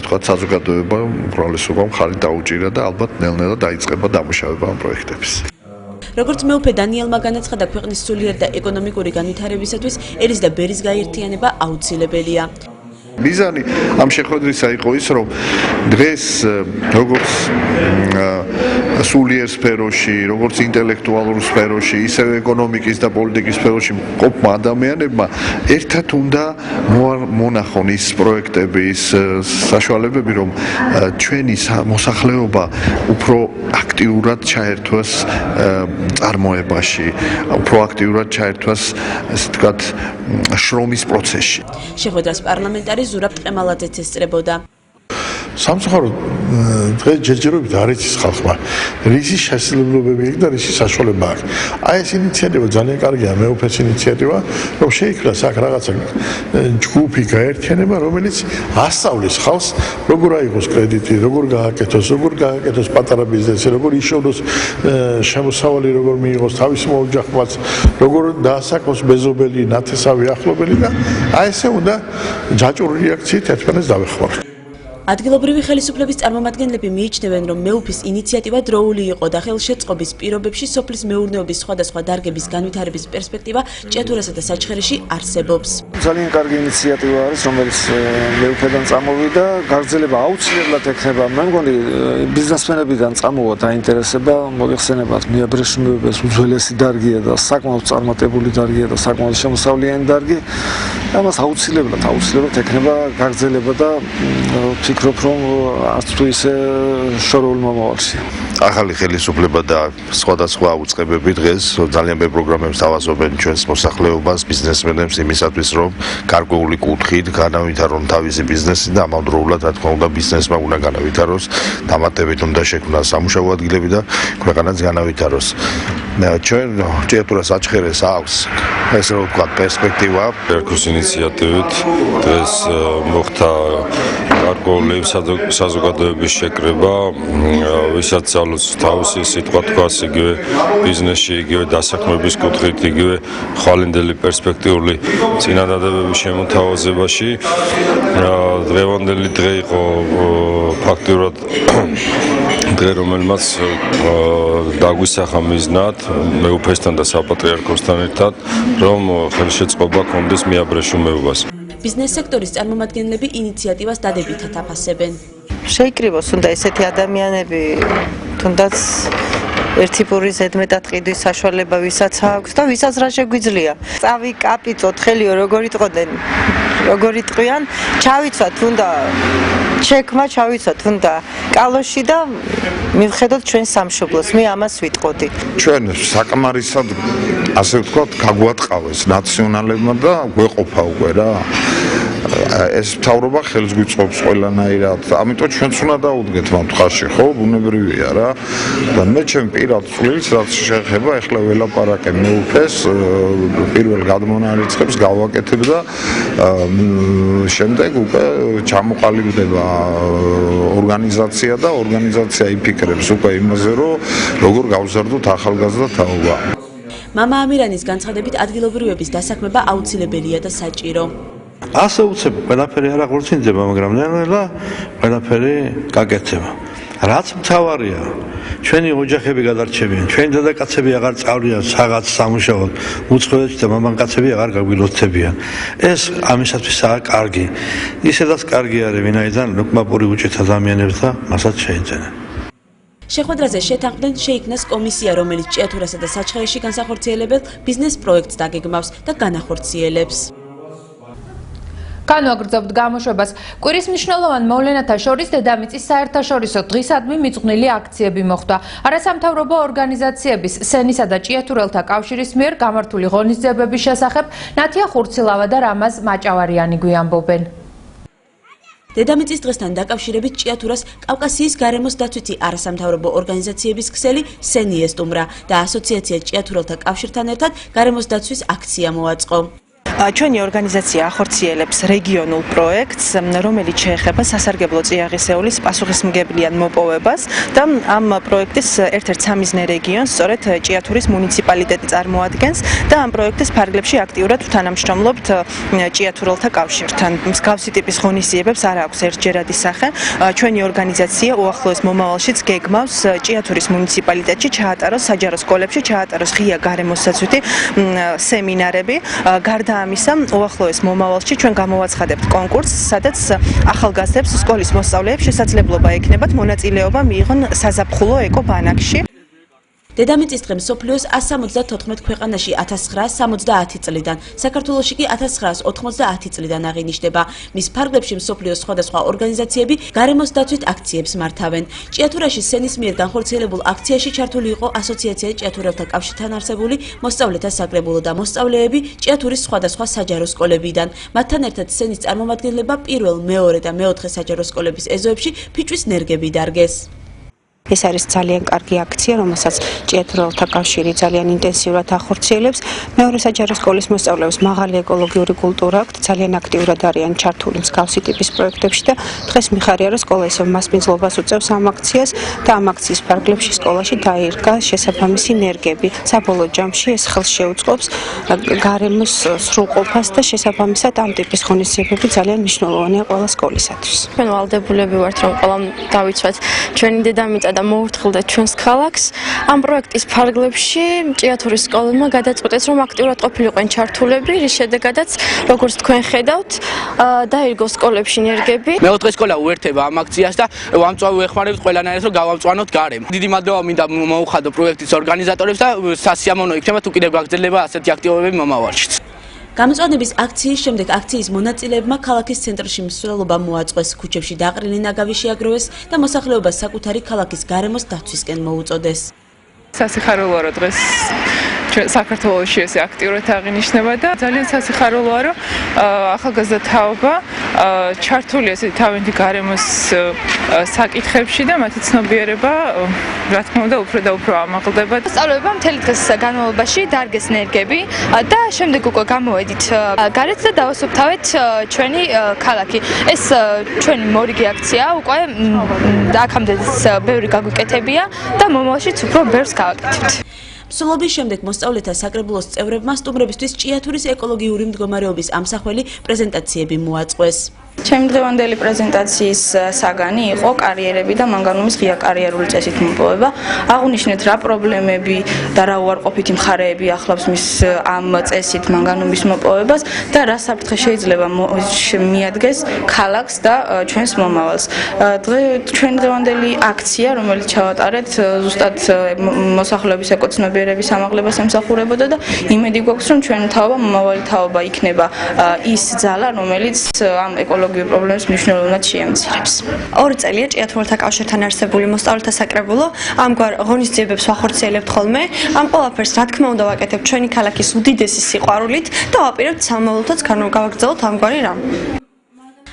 ვთქვათ, საზოგადოება, უმრავლესობა მხარი დაუჭირა და ალბათ ნელ-ნელა დაიწყება დამუშავება პროექტების. როგორც მეუფე დანიელმა განაცხადა, ქვეყნის სულიერ და ეკონომიკური განვითარებისათვის ერის და ბერის გაერთიანება აუცილებელია. მიზანი ამ შეხვედრისა იყო ის, რომ დღეს როგორც სულიერ სფეროში, როგორც ინტელექტუალურ სფეროში, ისევე ეკონომიკის და პოლიტიკის სფეროში მყოფმა ადამიანებმა ერთად უნდა მონახონ ის პროექტები, ის საშუალებები, რომ ჩვენი მოსახლეობა უფრო აქტიურად ჩაერთვას წარმოებაში, უფრო აქტიურად ჩაერთვას, ასე ვთქვათ, შრომის პროცესში. შეხვედრას პარლამენტარი ზურაბ ტყემალაძეც ესწრებოდა. სამწუხაროდ დღეს ჯერჯერობით არ იცის ხალხმა რისი შესაძლებლობები აქვს და რისი საშუალება აქვს. აი ეს ინიციატივა ძალიან კარგია, მეუფეს ინიციატივა, რომ შეიქმნას აქ რაღაცა ჯგუფი გაერთიანება, რომელიც ასწავლის ხალხს, როგორ აიღოს კრედიტი, როგორ გააკეთოს პატარა ბიზნესი, როგორ იშოვოს შემოსავალი, როგორ მიიღოს თავისი მოოჯახმაც, როგორ დაასაქმოს მეზობელი, ნათესავი, ახლობელი და აი ესე უნდა ჯაჭვური რეაქციით ერთმანეთს დავეხმაროთ. ადგილობრივი ხელისუფლების წარმომადგენლები მიიჩნევენ, რომ მეუფის ინიციატივა დროული იყო და ხელშეწყობის პირობებში სოფლის მეურნეობის სხვადასხვა დარგების განვითარების პერსპექტივა ჭიათურასა და საჩხერეში არსებობს. ძალიან კარგი ინიციატივა არის, რომელიც მეუფედან წამოვიდა, გაგრძელება აუცილებლად ექნება. მე მგონი ბიზნესმენებიდან წამოვა დაინტერესება, მოიხსენებათ მეაბრეშუმეობის უძველესი დარგია და საკმაოდ წარმატებული დარგია და საკმაოდ შემოსავლიანი დარგი. ამას აუცილებლად ექნება გაგრძელება და ვფიქრობ, რომ არც თუ ისე შორეულ მომავალში. ახალი ხელისუფლება და სხვადასხვა უწყებები დღეს ძალიან ბევრ პროგრამებს თავაზობენ ჩვენს მოსახლეობას, ბიზნესმენებს იმისათვის, რომ გარკვეული კუთხით განავითარონ თავისი ბიზნესი და ამავდროულად, რა თქმა უნდა, ბიზნესმა უნდა განავითაროს, დამატებით უნდა შექმნას სამუშაო ადგილები და ქვეყანაც განავითაროს. ჩვენ ჭიათურას საჩხერეს აქვს ესე რომ ვთქვათ პერსპექტივა. ერქოს ინიციატივით დღეს მოხდა გარკვეული საზოგადოების შეკრება, ვისაც ძალუძს თავისი სიტყვა თქვას, იგივე ბიზნესში, იგივე დასაქმების კუთხით, იგივე ხვალინდელი პერსპექტიული წინადადებების შემოთავაზებაში. დღევანდელი დღე იყო ფაქტიურად დღე, რომელმაც დაგვისახა მიზნად მეუფესთან და საპატრიარქოსთან ერთად, რომ ხელშეწყობა კონდეს მეაბრეშუმეობას. ბიზნეს სექტორის წარმომადგენლები ინიციატივას დადებითად აფასებენ. შეიკრიბოს უნდა ესეთი ადამიანები, თუნდაც ერთი პურის ზედმეტად ყიდვის საშუალება ვისაც აქვს და ვისაც რა შეგვიძლია. წავი კაპიტოთ, ხელიო როგორ იტყოდნენ, როგორ იტყვიან, ჩავიცვათ უნდა ჩექმა, ჩავიცვათ უნდა კალოში და მივხედოთ ჩვენ სამშობლოს. მე ამას ვიტყოდი. ჩვენ საკმარისად ასე ვთქვათ, გაგვატყავეს ნაციონალებმა და გვეყოფა უკვე რა. ეს მთავრობა ხელს გვიწყობს ყველანაირად. ამიტომ ჩვენც უნდა დაუდგეთ ამ მხარში, ხო, ბუნებრივია რა. და მე ჩემ პირად წვლილს რაც შეეხება ახლა ველაპარაკე მეუფეს, პირველ გადმონარიცხებს გავაკეთებ და შემდეგ უკვე ჩამოყალიბდება ორგანიზაცია და ორგანიზაცია იფიქრებს უკვე იმაზე, რომ როგორ გავზარდოთ ახალგაზრდა თაობა. მამა ამირანის განცხადებით ადგილობრივების დასაქმება აუცილებელია და საჭირო. ასე უცებ ყველაფერი არ აღორძინდება, მაგრამ ნელა ყველაფერი გაკეთდება. რაც მთავარია, ჩვენი ოჯახები გადარჩებიან, ჩვენი დედაკაცები აღარ წავლიან საღაც სამუშაოდ, უცხოეთში და მამაკაცები აღარ გაგვილოცდებიან. ეს ამისათვისაა კარგი. ისედაც კარგი არის, ვინაიდან ნუკმაპური უჭერთ ადამიანებს და მასაც შეეძენენ. შეხვედრაზე შეთანხმდნენ შეიქმნას კომისია, რომელიც ჭიათურასა და საჩხერეში განსახორციელებელ ბიზნეს პროექტს დაგეგმავს და განახორციელებს. განვაგრძობთ გამოშვებას. კვირის მნიშვნელოვან მოვლენათა შორის დედამიწის საერთაშორისო დღისადმი მიძღვნილი აქციები მოხდა. არასამთავრობო ორგანიზაციების სენისა და ჭიათურელთა კავშირის მიერ გამართული ღონისძიებების შესახებ ნათია ხურცილავა და რამაზ მაჭავარიანი გვიამბობენ. დედამიწის დღესთან დაკავშირებით ჭიათურას კავკასიის გარემოს დაცვითი არასამთავრობო ორგანიზაციების ქსელი სენი ესტუმრა და ასოციაცია ჭიათურელთა კავშირთან ერთად გარემოს დაცვის აქცია მოაწყო. ჩვენი ორგანიზაცია ახორციელებს რეგიონულ პროექტს, რომელიც შეეხება სასარგებლო წიაღისეულის პასუხისმგებლიან მოპოვებას და ამ პროექტის ერთ-ერთ სამიზნე რეგიონს სწორედ ჭიათურის მუნიციპალიტეტი წარმოადგენს და ამ პროექტის ფარგლებში აქტიურად ვთანამშრომლობთ ჭიათურელთა კავშირთან. მსგავსი ტიპის ღონისძიებებს არ აქვს ერთჯერადი სახე. ჩვენი ორგანიზაცია უახლოეს მომავალშიც გეგმავს ჭიათურის მუნიციპალიტეტში ჩაატაროს საჯარო სკოლებში ჩაატაროს ღია გარემოს დაცვითი სემინარები. გარდა ამისა, უახლოეს მომავალში ჩვენ გამოვაცხადებთ კონკურსს, სადაც ახალგაზრდებს სკოლის მოსწავლეებს შესაძლებლობა ექნებათ მონაწილეობა მიიღონ საზაფხულო ეკობანაკში. დედამიწის დღე მსოფლიოს 174 ქვეყანაში 1970 წლიდან, საქართველოში კი 1990 წლიდან აღინიშნება. მის ფარგლებში მსოფლიოს სხვადასხვა ორგანიზაციები გარემოს დაცვით აქციებს მართავენ. ჭიათურაში სენის მიერ განხორციელებულ აქციაში ჩართული იყო ასოციაცია ჭიათურელთა კავშირთან არსებული მოსწავლეთა საკრებულო და მოსწავლეები ჭიათურის სხვადასხვა საჯარო სკოლებიდან. მათთან ერთად სენის წარმომადგენლება პირველ, მეორე და მეოთხე საჯარო სკოლების ეზოებში ფიჭვის ნერგები დარგეს. ეს არის ძალიან კარგი აქცია, რომელსაც ჭიათურელთა კავშირი ძალიან ინტენსიურად ახორციელებს. მეორე საჯარო სკოლის მოსწავლეებს მაღალი ეკოლოგიური კულტურა აქვთ, ძალიან აქტიურად არიან ჩართული მსგავსი ტიპის პროექტებში და დღეს მიხარია, რომ სკოლა ისევ მასპინძლობას უწევს ამ აქციას და ამ აქციის ფარგლებში სკოლაში დაირგა შესაბამისი ნერგები. საბოლოო ჯამში ეს ხელს შეუწყობს გარემოს სრულყოფას და შესაბამისად ამ ტიპის ღონისძიებები ძალიან მნიშვნელოვანია ყველა სკოლისათვის. ჩვენ ვალდებულები ვართ, რომ ყველამ დავიცვათ ჩვენი დედამიწა და მოურთხილდეთ ჩვენს ქალაქს. ამ პროექტის ფარგლებში ჭიათურის სკოლებმა გადაწყვიტეს, რომ აქტიურად ყოფილიყვენ ჩართულები, რის შედეგადაც, როგორც თქვენ ხედავთ, დაირგო სკოლებში ნერგები. მეოთხე სკოლა უერთდება ამ აქციას და ვამწვავ ვეხმარებთ ყველანაირად, რომ გავამწვანოთ გარემო. დიდი მადლობა მინდა მოუხადო პროექტის ორგანიზატორებს და სასიამოვნო იქნება თუ კიდევ გაგრძელდება ასეთი აქტივობები მომავალშიც. გამწვანების აქციის შემდეგ აქციის მონაწილეებმა ქალაქის ცენტრში მსვლელობა მოაწყვეს, ქუჩებში დაყრილი ნაგავი შეაგროვეს და მოსახლეობას საკუთარი ქალაქის გარემოს დაცვისკენ მოუწოდეს. სასიხარულოა, რომ დღეს საქართველოში ეს აქტიურად აღინიშნება და ძალიან სასიხარულოა, რომ ახალგაზრდა თაობა ჩართულია ესეთი თავიანთი გარემოს საკითხებში და მათი ცნობიერება, რა თქმა უნდა, უფრო და უფრო ამაღლდება. სწავლებმა მთელი დღის განმავლობაში დაარგეს ნერგები და შემდეგ უკვე გამოვედით გარეთ და დავასუფთავეთ ჩვენი ქალაქი. ეს ჩვენი მორიგი აქცია, უკვე აქამდე ბევრი გაგვიკეთებია და მომავალშიც უფრო ბევრს გავაკეთებთ. მსვლელობის შემდეგ მოსწავლეთა საკრებულოს წევრებმა სტუმრებისთვის ჭიათურის ეკოლოგიური მდგომარეობის ამსახველი პრეზენტაციები მოაწყვეს. ჩემი დღევანდელი პრეზენტაციის საგანი იყო კარიერები და მანგანუმის ღია კარიერული წესით მოპოვება. აღვნიშნეთ რა პრობლემები და რა უარყოფითი მხარეები ახლავს მის ამ წესით მანგანუმის მოპოვებას და რა საფრთხე შეიძლება მიადგეს ქალაქს და ჩვენს მომავალს. ჩვენ დღევანდელი აქცია, რომელიც ჩავატარეთ, ზუსტად მოსახლეობის ეკოცნობიერების ამაღლებას ემსახურებოდა და იმედი გვაქვს, რომ ჩვენი თაობა, მომავალი თაობა იქნება ის ძალა, რომელიც ამ ეკოლოგიურ პრობლემებს მნიშვნელოვნად შეამცირებს. ორი წელია ჭიათურელთა კავშირთან არსებული მოსწავლეთა საკრებულო ამგვარ ღონისძიებებს ვახორციელებთ ხოლმე. ამ ყველაფერს რა თქმა უნდა ვაკეთებთ ჩვენი ქალაქის უდიდესი სიყვარულით და ვაპირებთ სამომავლოდაც გავაგრძელოთ ამგვარი რამ.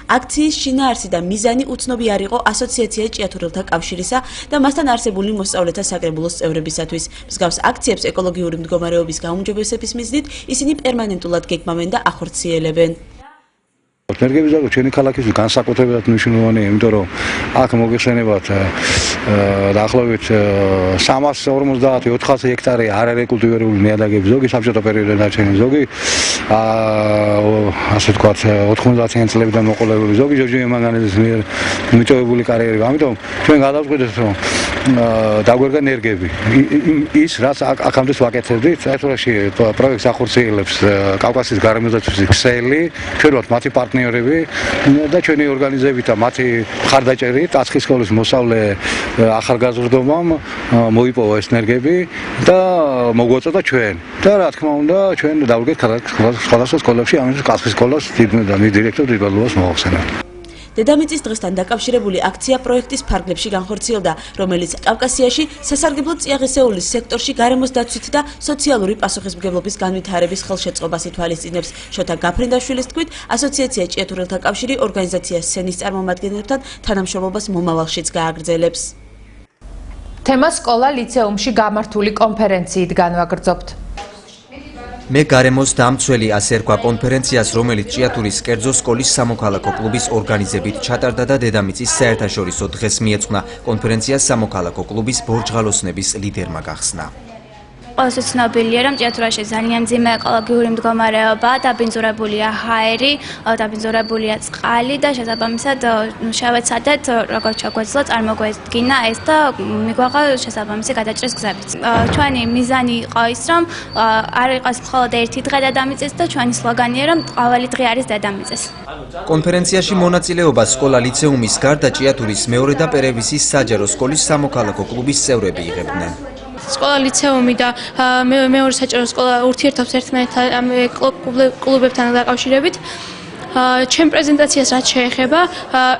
აქციის შინაარსი და მიზანი უცნობი არ იყო ასოციაცია ჭიათურელთა კავშირისა და მასთან არსებული მოსწავლეთა საკრებულოს წევრებისათვის. მსგავს აქციებს ეკოლოგიური მდგომარეობის გაუმჯობესების მიზნით ისინი პერმანენტულად გეგმავენ და ახორციელებენ. ნერგების დარგვა ჩვენი ქალაქისთვის განსაკუთრებულად მნიშვნელოვანია, იმიტომ რომ აქ მოგეხსენებათ დაახლოებით 350-400 ჰექტარი არარეკულტივირებული ნიადაგები, ზოგი საბჭოთა პერიოდიდან დარჩენილი, ზოგი ასე ვთქვათ 90-იან წლებიდან მოყოლებული, ზოგი ჯორჯია მანგანელის მიერ მიტოვებული კარიერები. ამიტომ ჩვენ გადავწყვიტეთ, რომ დაგვერგა ნერგები. ის რაც აქამდე ვაკეთებდით, ჭიათურაში პროექტს ახორციელებს კავკასიის გარემოდაცვის ქსელი, ჩვენ ვართ მათი პარტნიორები და ჩვენი ორგანიზებით და მათი მხარდაჭერით აცხის სკოლის მოსავლე ახალგაზრდობამ მოიპოვა ეს ნერგები და მოგვაწოდა ჩვენ. და რა თქმა უნდა, ჩვენ დავდგეთ ქალაქის სხვადასხვა სკოლებში ამის კასრის სკოლას დირექტორ დიბალოვას მოახსენა. დედამიწის დღესთან დაკავშირებული აქცია პროექტის ფარგლებში განხორციელდა, რომელიც კავკასიაში სასარგებლო წიაღისეულის სექტორში გარემოს დაცვით და სოციალური პასუხისმგებლობის განვითარების ხელშეწყობას ითვალისწინებს. შოთა გაფრინდაშვილის თქმით, ასოციაცია ჭიათურელთა კავშირი ორგანიზაცია სენის წარმომადგენლებთან თანამშრომლობას მომავალშიც გააგრძელებს. თემა სკოლა ლიცეუმში გამართული კონფერენციით განვაგრძობთ. მე გარემოს დამცველი ასე ერქვა კონფერენციას, რომელიც ჭიათურის კერძო სკოლის სამოქალაქო კლუბის ორგანიზებით ჩატარდა და დედამიწის საერთაშორისო დღეს მიეძღვნა. კონფერენციას სამოქალაქო კლუბის ბორჯღალოსნების ლიდერმა გახსნა. Ყოველთვის ცნობილია, რომ ჭიათურაში ძალიან მძიმე ეკოლოგიური მდგომარეობა, დაბინძურებულია ჰაერი, დაბინძურებულია წყალი და შესაბამისად შევეცადეთ, როგორც შეგვეძლო წარმოგვედგინა ეს და მიგვაღა შესაბამისი გადაჭრის გზებიც. ჩვენი მიზანი იყო ის, რომ არ იყოს მხოლოდ ერთი დღე დედამიწის და ჩვენი სლოგანია, რომ ყოველი დღე არის დედამიწის. კონფერენციაში მონაწილეობას სკოლა ლიცეუმის გარდა ჭიათურის მეორე და პერევისის საჯარო სკოლის სამოქალაქო კლუბის წევრები იღებდნენ. სკოლა ლიცეუმი და მეორე საჯარო სკოლა ურთიერთობს ერთმანეთთან კლუბებთან დაკავშირებით. ჩემ პრეზენტაციას რაც შეეხება,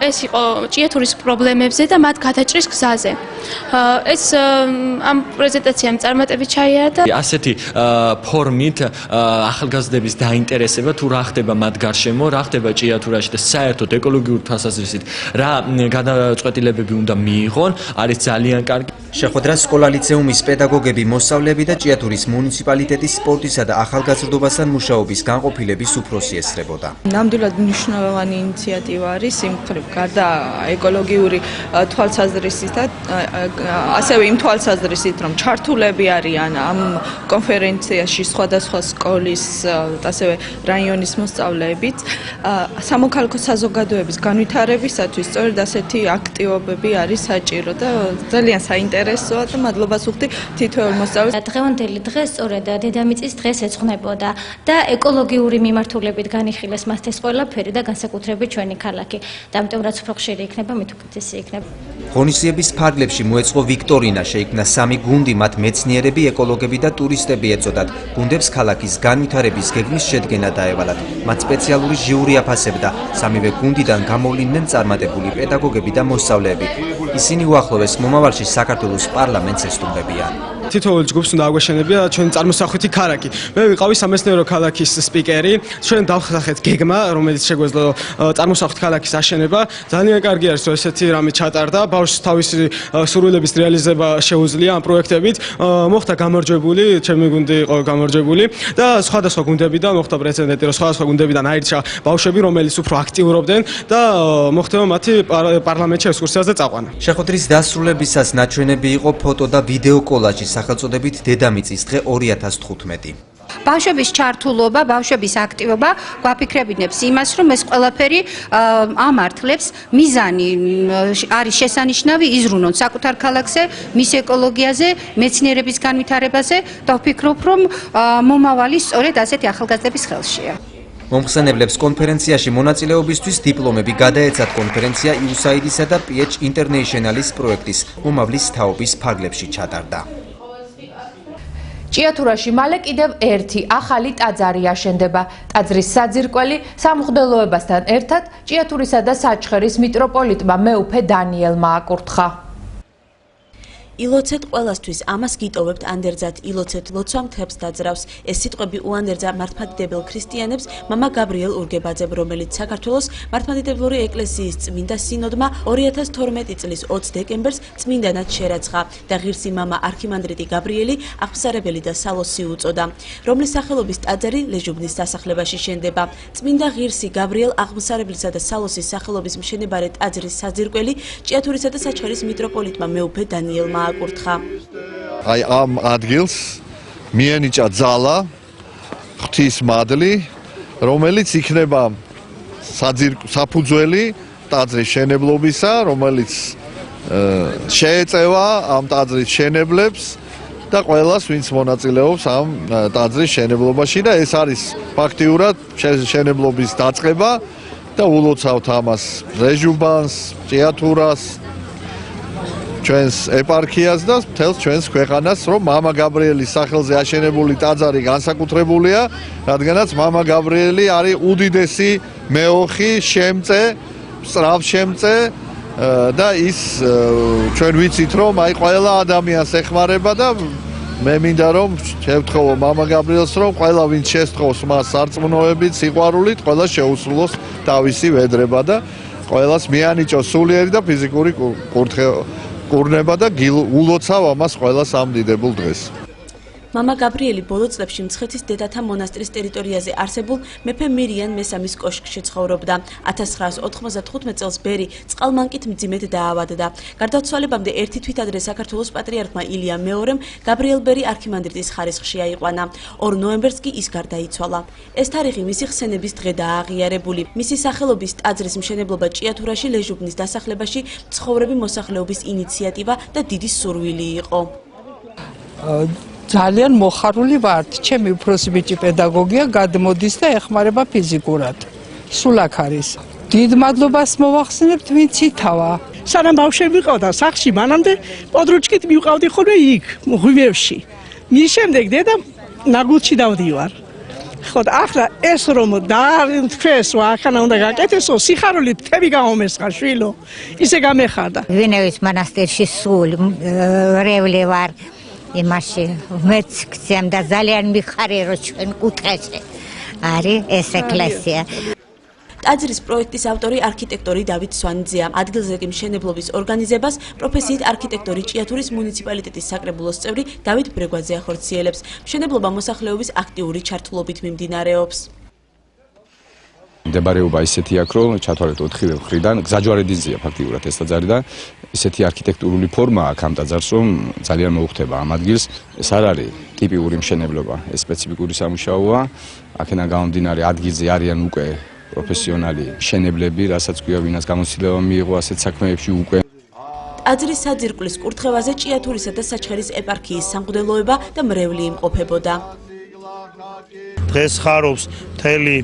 ეს იყო ჭიათურის პრობლემებზე და მათ გადაჭრის გზაზე. ეს ამ პრეზენტაციამ წარმატებით ჩაიარა. ასეთი ფორმით ახალგაზრდების დაინტერესება თუ რა ხდება მათ გარშემო, რა ხდება ჭიათურაში და საერთოდ ეკოლოგიური თვალსაზრისით რა გადაწყვეტილებები უნდა მიიღონ, არის ძალიან კარგი. შეხვედრა სკოლა ლიცეუმის პედაგოგები, მოსწავლეები და ჭიათურის მუნიციპალიტეტის სპორტისა და ახალგაზრდობასთან მუშაობის განყოფილების უფროსი ესწრებოდა. ნამდვილად მნიშვნელოვანი ინიციატივა არის იმ მხრივ, გარდა ეკოლოგიური თვალსაზრისით და ასევე იმ თვალსაზრისით, რომ ჩართულები არიან ამ კონფერენციაში სხვადასხვა სკოლის და ასევე რაიონის მოსწავლეებიც, სამოქალაქო საზოგადოების განვითარებისათვის სწორედ ასეთი აქტივობები არის საჭირო და ძალიან საინტერესოა და მადლობას ვუხდი თითოეულ მოსწავლეს. დღევანდელი დღე სწორედ დედამიწის დღეს ეძღვნებოდა და ეკოლოგიური მიმართულებით განიხილეს მასთვის ყველაფერი და განსაკუთრებით ჩვენი ქალაქი. და ამიტომ რაც უფრო ხშირი იქნება, მით უკეთესი იქნება. ღონისძიების ფარგლებში მოეწყო ვიქტორინა, შეიქმნა 3 გუნდი, მათ მეცნიერები, ეკოლოგები და ტურისტები ეწოდათ. გუნდებს ქალაქის განვითარების გეგმის შედგენა დაევალათ. მათ სპეციალური ჟიური აფასებდა. 3-ვე გუნდიდან გამოვლინდნენ წარმატებული პედაგოგები და მოსწავლეები. ისინი უახლოეს მომავალში საქართველოს პარლამენტს ესტუმრებიან. თითოეულ ჯგუფს უნდა აგვეშენებია ჩვენი წარმოსახვითი ქალაქი. მე ვიყავი სამეცნიერო ქალაქის სპიკერი. ჩვენ დავხსახეთ გეგმა, რომელიც შეგვეძლო წარმოსახვითი ქალაქის აშენება. ძალიან კარგი არის, რომ ესეთი რამე ჩატარდა. ბავშვს თავისი სურვილების რეალიზება შეუძლია ამ პროექტებით. მოხდა გამარჯვებული, ჩემი გუნდი იყო გამარჯვებული და სხვადასხვა გუნდებიდან მოხდა პრეცედენტი, რომ სხვადასხვა გუნდებიდან აირჩა ბავშვები, რომელიც უფრო აქტიურობდნენ და მოხდება მათი პარლამენტში ექსკურსიაზე წაყვანა. შეხვედრის დასრულებისას ნაჩვენები იყო ფოტო და ვიდეო კოლაჟი სახელწოდებით დედამიწის დღე 2015. ბავშვების ჩართულობა, ბავშვების აქტივობა გვაფიქრებინებს იმას, რომ ეს ყველაფერი ამართლებს მიზანი არის შესანიშნავი იზრუნონ საკუთარ ქალაქზე, მის ეკოლოგიაზე, მეცნიერების განვითარებაზე და ვფიქრობ, რომ მომავალი სწორედ ასეთი ახალგაზრდების ხელშია. მომხსენებლებს კონფერენციაში მონაწილეობისთვის დიპლომები გადაეცათ. კონფერენცია USAID-ისა და PH International-ის პროექტის მომავლის თაობის ფარგლებში ჩატარდა. ჭიათურაში მალე კიდევ ერთი ახალი ტაძარი აშენდება. ტაძრის საძირკველი სამღვდელოებასთან ერთად ჭიათურისა და საჩხერის მიტროპოლიტმა მეუფე დანიელმა აკურთხა. ილოცეთ ყველასთვის ამას გიტოვებთ ანდერძად ილოცეთ ლოცვა მთებს დაძრავს. ეს სიტყვები უანდერძა მართლმადიდებელ ქრისტიანებს მამა გაბრიელ ურგებაძემ, რომელიც საქართველოს მართლმადიდებლური ეკლესიის წმინდა სინოდმა 2012 წლის 20 დეკემბერს წმინდანად შერაცხა და ღირსი მამა არქიმანდრიტი გაბრიელი აღფსარებელი და სალოსი უწოდა, რომლის სახელობის ტაძარი ლეჟუბნის დასახლებაში შენდება. წმინდა ღირსი გაბრიელ აღფსარებლისა და სალოსის სახელობის მშენებარე ტაძრის საძირკველი ჭიათურისა და საჩხერის მიტროპოლიტმა მეუფე დანიელმა აკურთხა. აი ამ ადგილს მიენიჭა ძალა ღვთის მადლი, რომელიც იქნება საფუძველი ტაძრის შენებლობისა, რომელიც შეეწევა ამ ტაძრის შენებლებს და ყველას, ვინც მონაწილეობს ამ ტაძრის შენებლობაში და ეს არის ფაქტიურად შენებლობის დაწყება და ულოცავთ ამას რეჟუბანს, ჭიათურას, ჩვენს ეპარქიას და მთელს ჩვენს ქვეყანას, რომ მამა გაბრიელის სახელზე აშენებული ტაძარი განსაკუთრებულია, რადგანაც მამა გაბრიელი არის უდიდესი მეოხი, შემწე, სწრაფშემწე და ის ჩვენ ვიცით, რომ აი ყველა ადამიანს ეხმარება და მე მინდა რომ შევთხოვო მამა გაბრიელს, რომ ყველა ვინც შესთხოვს მას სარწმუნოებით, სიყვარულით, ყველა შეუსრულოს თავისი ვედრება და ყველას მიანიჭოს სულიერი და ფიზიკური კურნება და ულოცავ ამას ყველას ამ დიდებულ დღეს. მამა გაბრიელი ბოლო წლებში მცხეთის დედათა მონასტრის ტერიტორიაზე არსებულ მეფე მირიან მესამის კოშკში ცხოვრობდა. 1995 წელს ბერი წყალმანკით მძიმედ დაავადდა. გარდაცვალებამდე ერთი თვით ადრე საქართველოს პატრიარქმა ილია მეორემ გაბრიელ ბერი არქიმანდრიტის ხარისხში აიყვანა. 2 ნოემბერს კი ის გარდაიცვალა. ეს თარიღი მისი ხსენების დღედაა აღიარებული. მისი სახელობის ტაძრის მშენებლობა ჭიათურაში ლეჟუბნის დასახლებაში მცხოვრები მოსახლეობის ინიციატივა და დიდი სურვილი იყო. ძალიან მოხარული ვართ. ჩემი უფროსი ბიჭი პედაგოგია, გადმოდის და ეხმარება ფიზიკურად. სულ აქ არის. დიდ მადლობას მოვახსენებთ, ვინც ითავა. სანამ ბავშვები ვიყავდა სახლში, მანამდე პოდრუჩკით მივყავდი ხოლმე იქ, ღვივევში. მის შემდეგ დედა ნაგულში დავდივარ. ხო, ახლა ეს რომ დაარჩეს, ახლა უნდა გაკეთესო, სიხარული თები გამომესხა შვილო. ისე გამეხარდა. ვინევის მონასტერში სულ რევლე ვარ. იმაში მეც გცემ და ძალიან მიხარია რომ ჩვენ კუთხეში არის ეს ეკლესია. ტაძრის პროექტის ავტორი არქიტექტორი დავით სვანიძეა. ადგილზე კი მშენებლობის ორგანიზებას პროფესიით არქიტექტორი ჭიათურის მუნიციპალიტეტის საკრებულოს წევრი დავით ბრეგვაძე ახორციელებს. მშენებლობა მოსახლეობის აქტიური ჩართულობით მიმდინარეობს. მდებარეობა ისეთი აქვს, რომ ჩათვალეთ 4 მხრიდან გზაჯვარედინზეა ფაქტიურად ეს ტაძარი და ისეთი არქიტექტურული ფორმა აქვს ამ ტაძარს, რომ ძალიან მოუხდება ამ ადგილს. ეს არ არის ტიპიური მშენებლობა, ეს სპეციფიკური სამუშაოა. აქედან გამომდინარე ადგილზე არიან უკვე პროფესიონალი მშენებლები, რასაც ქვია, ვინაც გამოცდილება მიიღო ასეთ საქმეებში უკვე. ტაძრის საძირკვლის კურთხევაზე ჭიათურისა და საჩხერის ეპარქიის სამღვდელოება და მრევლი იმყოფებოდა. დღეს ხარობს მთელი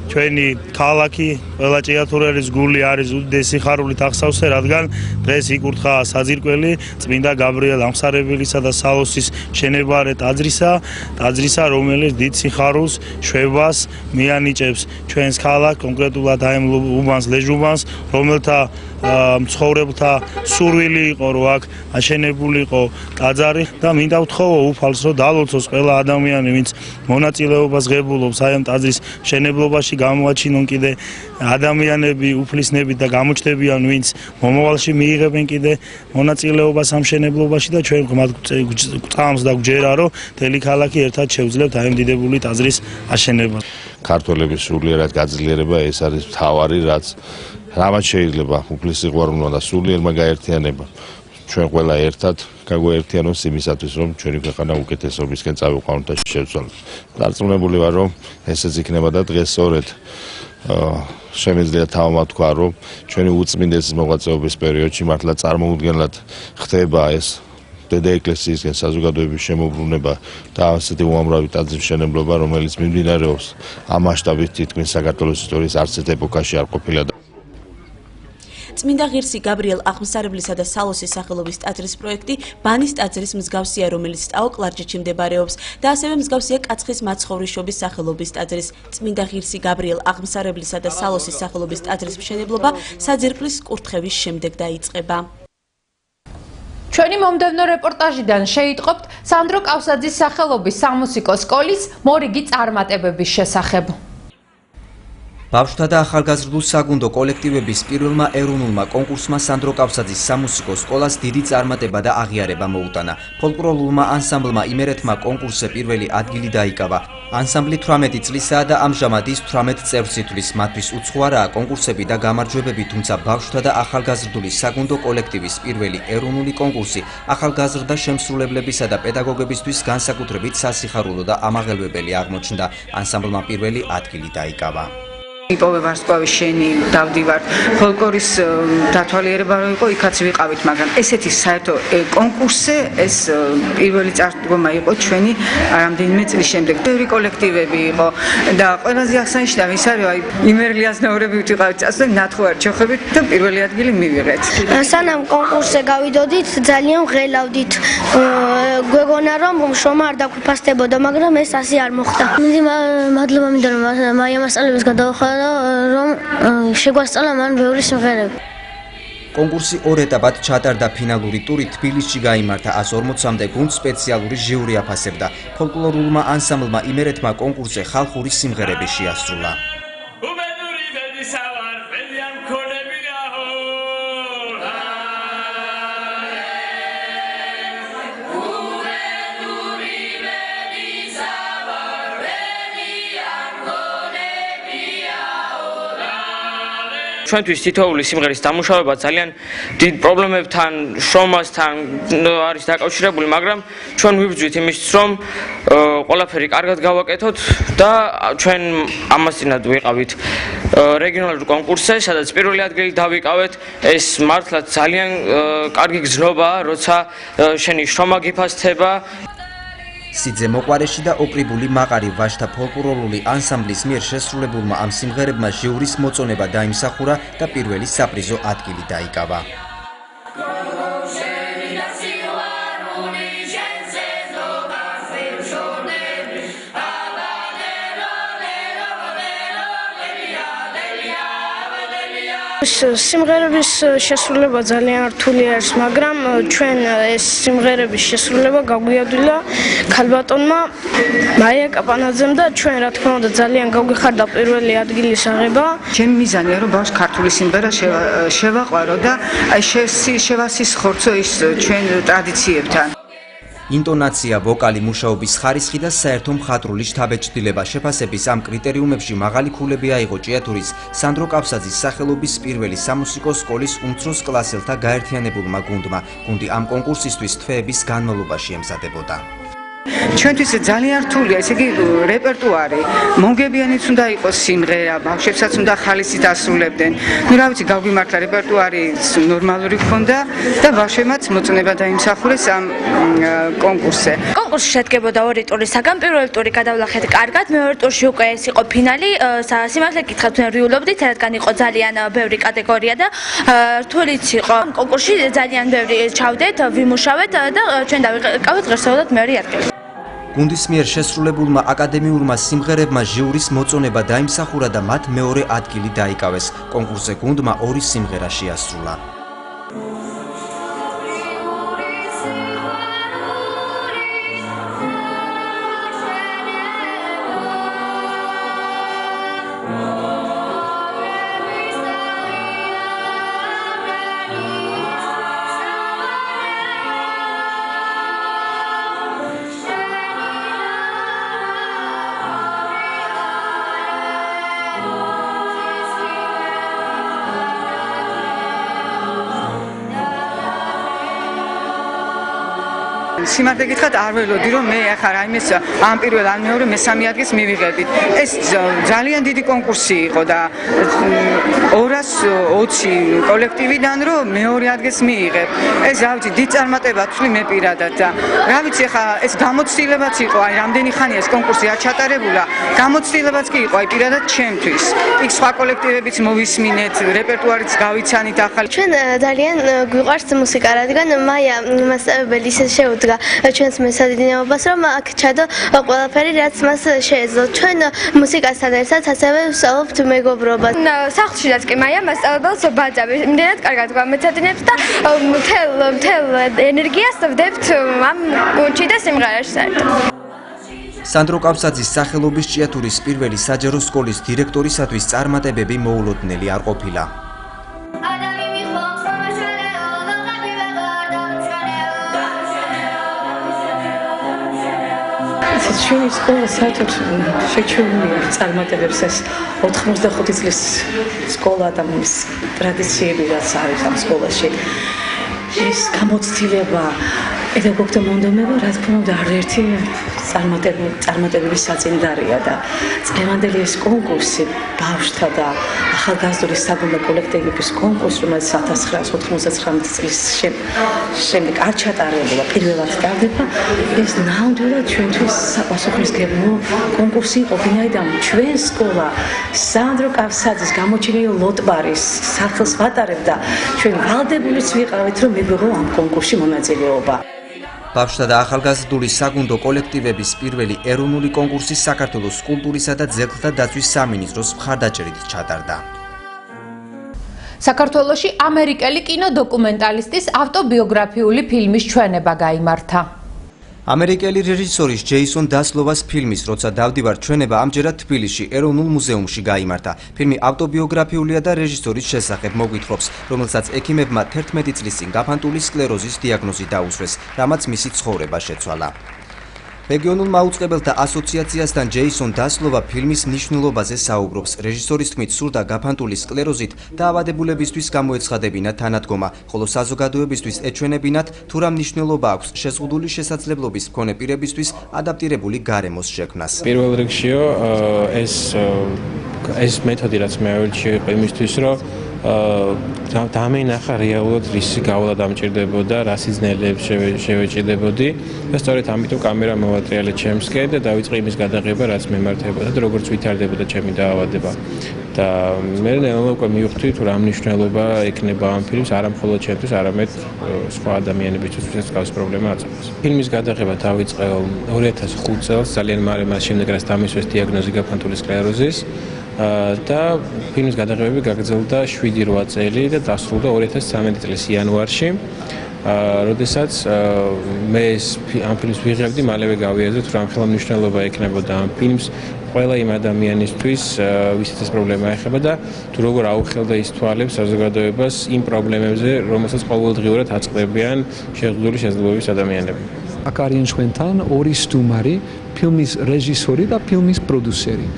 ჩვენი ქალაქი, ყველა ჭიათურელის გული არის უდიდესი ხარულით აღსავსე, რადგან დღეს იკურთხა საძირკველი წმინდა გაბრიელ ამხსარებელისა და სალოსის მშენებარე ტაძრისა, რომელიც დიდ სიხარულს, შვებას მიანიჭებს ჩვენს ქალაქს, კონკრეტულად აი ამ უბანს, ლეჟუბანს, რომელთა მცხოვრებთა სურვილი იყო, რომ აქ აშენებული იყო ტაძარი და მინდა ვთხოვო უფალს, რომ დალოცოს ყველა ადამიანი, ვინც მონაწილეობას ღებულობს აი ამ ტაძრის მშენებლობაში, გამოაჩინონ კიდე ადამიანები უფლისნებით და გამოჩნდებიან, ვინც მომავალში მიიღებენ კიდე მონაწილეობას ამ მშენებლობაში და ჩვენ ღმად გვწამს და გვჯერა, რომ მთელი ქალაქი ერთად შევძლებთ აი ამ დიდებული ტაძრის აშენებას. ქართველების სულიერად გაძლიერება ეს არის მთავარი, რამაც შეიძლება უფლის სიყვარულმა და სულიერმა გაერთიანება. ჩვენ ყველა ერთად გაგვაერთიანოს იმისათვის, რომ ჩვენი ქვეყანა უკეთესობისკენ წავიყვანოთ და შევცვალოთ. დარწმუნებული ვარ, რომ ესეც იქნება და დღეს სწორედ შემიძლია თავმა თქვა, რომ ჩვენი უწმინდესის მოღვაწეობის პერიოდში მართლა წარმოუდგენლად ხდება ეს დედა ეკლესიისგან საზოგადოების შემოbrunება და ასეთი უამრავი ტაძრის მშენებლობა, რომელიც მიმდინარეობს ამ მასშტაბით თითქმის საქართველოს ისტორიის არც ერთ ეპოქაში არ ყოფილა. წმინდა ღირსი გაბრიელ აღმსარებლისა და სალოსის სახელობის ტაძრის პროექტი ბანის ტაძრის მსგავსია, რომელიც ტაო-კლარჯეთში მდებარეობს და ასევე მსგავსია კაცხის მაცხოვრიშობის სახელობის ტაძრის. წმინდა ღირსი გაბრიელ აღმსარებლისა და სალოსის სახელობის ტაძრის მშენებლობა საძირკვლის კურთხევის შემდეგ დაიწყება. ჩვენი მომდევნო რეპორტაჟიდან შეიტყობთ სანდრო კავსაძის სახელობის სამუსიკო სკოლის მორიგი წარმატებების შესახებ. ბავშვთა და ახალგაზრდულ საგუნდო კოლექტივების პირველმა ეროვნულმა კონკურსმა სანდრო კავსაძის სამუსიკო სკოლას დიდი წარმატება და აღიარება მოუტანა. ფოლკლორულმა ანსამბლმა იმერეთმა კონკურსზე პირველი ადგილი დაიკავა. ანსამბლი 18 წლისაა და ამჟამად ის 18 წევრს ითვლის. მათთვის უცხოარაა კონკურსები და გამარჯვებები, თუმცა ბავშვთა და ახალგაზრდული საგუნდო კოლექტივის პირველი ეროვნული კონკურსი ახალგაზრდა შემსრულებლებისა და პედაგოგებისთვის განსაკუთრებით სასიხარულო და ამაღელვებელი აღმოჩნდა. ანსამბლმა პირველი ადგილი დაიკავა. იპოვე ვარსკვლავი შენი დავდივარ ფოლკლორის დათვალიერება რო იყო იქაც ვიყავით მაგრამ ესეთი საერთო კონკურსზე ეს პირველი წარდგომა იყო ჩვენი რამდენიმე წლის შემდეგ ბევრი კოლექტივები იყო და ყველაზე აღსანიშნავი ის არის აი იმერლი აზნაურები ვიყავით წასვლენ ნათხოვარ ჩოხებით და პირველი ადგილი მივიღეთ სანამ კონკურსზე გავიდოდით ძალიან ღელავდით გვეგონა რომ შრომა არ დაგუფასდებოდა მაგრამ ეს ასე არ მოხდა მადლობა მინდა რომ მაია მასწავლებლებს გადავხარ რომ შეგვასწავლა მან ბევრი სიმღერები. კონკურსი ორ ეტაპად ჩატარდა ფინალური ტური თბილისში გაიმართა 140-მდე გუნდს სპეციალური ჟიური აფასებდა. ფოლკლორულმა ანსამბლმა იმერეთმა კონკურსზე ხალხური სიმღერები შეასრულა. ჩვენთვის თითოეული სიმღერის დამუშავება ძალიან დიდ პრობლემებთან, შრომასთან არის დაკავშირებული, მაგრამ ჩვენ ვიბრძვით იმისთვის, რომ ყველაფერი კარგად გავაკეთოთ და ჩვენ ამასწინად ვიყავით რეგიონალურ კონკურსზე, სადაც პირველი ადგილი დავიკავეთ. ეს მართლაც ძალიან კარგი გზნობაა, როცა შენი შრომა გიფასდება. სიძე მოყვარეში და ოკრიბული მაყარი ვაჟთა ფოლკლორული ანსამბლის მიერ შესრულებულმა ამ სიმღერებმა ჟიურის მოწონება დაიმსახურა და პირველი საპრიზო ადგილი დაიკავა. სიმღერების შესრულება ძალიან რთული არის, მაგრამ ჩვენ ეს სიმღერების შესრულება გაგვიადვილა ქალბატონმა მაია კაპანაძემ და ჩვენ რა თქმა უნდა ძალიან გავგიხარდა პირველი ადგილის აღება. ჩემი მიზანია რომ ბავშვს ქართული სიმღერა შევაყვარო და აი შევასისხორცო ის ჩვენ ტრადიციებთან. ინტონაცია, ვოკალი, მუშაობის ხარისხი და საერთო მხატვრული შთაბეჭდილება შეფასების ამ კრიტერიუმებში მაღალი ქულები აიღო ჭიათურის სანდრო კაფსაძის სახელობის პირველი სამუსიკო სკოლის უმცროს კლასელთა გაერთიანებულმა გუნდმა. გუნდი ამ კონკურსისთვის თვეების განმავლობაში ემზადებოდა. ჩვენთვის ძალიან რთულია, ესე იგი რეპერტუარი. მონგებიანიც უნდა იყოს სიმღერა, ბავშვებსაც უნდა ხალისით ასრულებდნენ. ნუ რა ვიცი, გავგვიმართლა რეპერტუარი ნორმალური ჰქონდა და ბავშვებმაც მოწონება დაიმსახურეს ამ კონკურსზე. კონკურსი შედგებოდა ორი ტურისაგან. პირველი ტური გადავლახეთ კარგად, მეორე ტურში უკვე ეს იყო ფინალი. სიმართლე გითხრათ, თქვენ რივულობდით, რადგან იყო ძალიან ბევრი კატეგორია და რთულიც იყო. კონკურსში ძალიან ბევრი ჩავდეთ, ვიმუშავეთ და ჩვენ დავიკავეთ ღირსეულად მეორე ადგილი. გუნდის მიერ შესრულებულმა აკადემიურმა სიმღერებმა ჟიურის მოწონება დაიმსახურა და მათ მეორე ადგილი დაიკავეს. კონკურსზე გუნდმა ორი სიმღერა შეასრულა. სიმართლე გითხრათ, არ ველოდი რომ მე ახლა რაიმეს ამ პირველ ან მეორე მესამე ადგილს მივიღები. ეს ძალიან დიდი კონკურსი იყო და 220 კოლექტივიდან რომ მეორე ადგილს მიიღებ. ეს რა ვიცი, დიდ წარმატება თვლი მე პირადად და რა ვიცი, ახლა ეს გამოცდილებაც იყო, აი რამდენი ხანია ეს კონკურსი არ ჩატარებულა. გამოცდილებაც კი იყო, აი პირადად ჩემთვის. იქ სხვა კოლექტივებიც მოვისმინეთ, რეპერტუარიც გავიცანით ახალი. ჩვენ ძალიან გვიყვარს მუსიკა, რადგან მაია მასწავლებელი ისე შეუდგა ჩვენს მესადინეობას, რომ აქ ჩადო ყველაფერი, რაც მას შეეძლო. ჩვენ მუსიკასთან ერთად ასევე ვსწავლობთ მეგობრობას. სახლშიც კი მაია მასწავლებელს ბაძავი. იმდენად კარგად გვამეცადინებს და მთელ ენერგიას ვდებთ ამ გუნდში და სიმღერაში საერთოდ. სანდრო კაფსაძის სახელობის ჭიათურის პირველი საჯარო სკოლის დირექტორისათვის წარმატებები მოულოდნელი არ ყოფილა. ჩვენი სკოლა საერთოდ შეჩვეულია წარმატებებს ეს 85 წლის სკოლა და მის ტრადიციები რაც არის ამ სკოლაში ეს გამოცდილება პედაგოგთა მონდომება, რა თქმა უნდა, არაერთი წარმატებების საწინდარია და წლევანდელი ეს კონკურსი ბავშვთა და ახალგაზრდული საგუნდო კოლექტივების კონკურსი, რომელიც 1999 წლის შემდეგ არ ჩატარებულა, პირველად ტარდება, ეს ნამდვილად ჩვენთვის საპასუხისმგებლო კონკურსი იყო, ვინაიდან ჩვენ სკოლა სანდრო კავსაძის გამოჩენილი ლოტბარის სახელს ვატარებდა, ჩვენ ვალდებულიც ვიყავით, რომ მივიღო ამ კონკურსში მონაწილეობა. ბავშვთა და ახალგაზრდული საგუნდო კოლექტივების პირველი ეროვნული კონკურსი საქართველოს კულტურისა და ძეგლთა დაცვის სამინისტროს მხარდაჭერით ჩატარდა. საქართველოში ამერიკელი კინოდოკუმენტალისტის ავტობიოგრაფიული ფილმის ჩვენება გაიმართა. ამერიკელი რეჟისორის ჯეისონ დასლოვას ფილმის როცა დავდივარ ჩვენება ამჯერად თბილისში ეროვნულ მუზეუმში გაიმართა. ფილმი ავტობიოგრაფიულია და რეჟისორის შესახებ მოგვითხრობს, რომელსაც ექიმებმა 11 წლის წინ გაფანტული სკლეროზის დიაგნოზი დაუსვეს, რამაც მისი ცხოვრება შეცვალა. რეგიონულ მაუწყებელთა ასოციაციასთან ჯეისონ დასლოვა ფილმის მნიშვნელობაზე საუბრობს. რეჟისორის თქმით, სურდა გაფანტული სკლეროზით დაავადებულებისთვის გამოეცხადებინა თანადგომა, ხოლო საზოგადოებისთვის ეჩვენებინათ, თუ რა მნიშვნელობა აქვს შეზღუდული შესაძლებლობის მქონე პირებისთვის ადაპტირებული გარემოს შექმნას. პირველ რიგშიო ეს მეთოდი რაც მე ავირჩიე იმისთვის, რომ დამენახა რეალურად რისი გავლა დამჭირდებოდა, რა სიზნელეებს შევეჭიდებოდი და სწორედ ამიტომ კამერა მოვატრიალე ჩემსკენ და დავიწყე იმის გადაღება, რაც მემართებოდა და როგორც ვითარდებოდა ჩემი დაავადება. და მე ნელა უკვე მივხვდი თუ რა მნიშვნელობა ექნება ამ ფილმს არა მხოლოდ ჩემთვის, არამედ სხვა ადამიანებისთვის, ვისაც გავს პრობლემა აწევს. ფილმის გადაღება დავიწყე 2005 წელს, ძალიან მალე მას შემდეგ რაც დამისვეს დიაგნოზი გაფანტული სკლეროზის. და ფილმის გადაღებები გაგრძელდა 7-8 წელი და დასრულდა 2013 წლის იანვარში. როდესაც მე ამ ფილმს ვიღებდი, მალევე გავიაზრე თუ რა მნიშვნელობა ექნებოდა ამ ფილმს ყველა იმ ადამიანისთვის, ვისაც ეს პრობლემა ეხება და თუ როგორ აუხელდა ის თვალებს საზოგადოებას იმ პრობლემებზე, რომელსაც ყოველდღიურად აწყდებიან შეზღუდული შესაძლებლობის ადამიანები. აქ არიან ჩვენთან ორი სტუმარი, ფილმის რეჟისორი და ფილმის პროდიუსერი.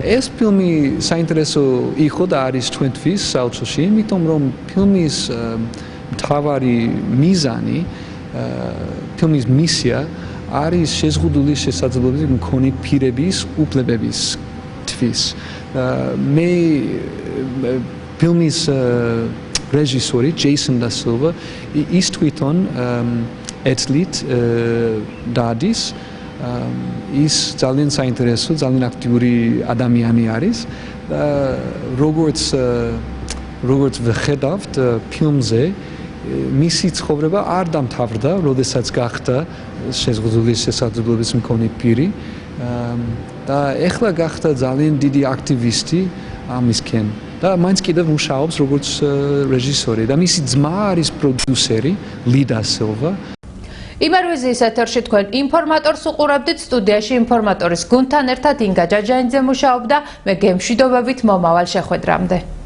ეს ფილმი საინტერესო იყო და არის ჩვენთვის საოცრში, იმიტომ რომ ფილმის მთავარი მიზანი, ფილმის მისია არის შეზღუდული შესაძლებლობის მქონე პირების უფლებებისთვის. მე ფილმის რეჟისორი ჯეისონ დასილვა ის თვითონ ეთლით დადის ის ძალიან საინტერესო, ძალიან აქტიური ადამიანი არის. როგორც ვხედავთ ფილმზე, მისი ცხოვრება არ დამთავრდა, როდესაც გახდა შეზღუდული შესაძლებლობის მქონე პირი და ეხლა გახდა ძალიან დიდი აქტივისტი ამისკენ. და მაინც კიდევ მუშაობს როგორც რეჟისორი და მისი ძმა არის პროდიუსერი ლიდა სილვა. იმერვიზიის ეთერში თქვენ ინფორმატორს უყურებდით, სტუდიაში ინფორმატორის გუნდთან ერთად ინგა ჯაჯაინძე მუშაობდა, მე გემშვიდობებით მომავალ შეხვედრამდე.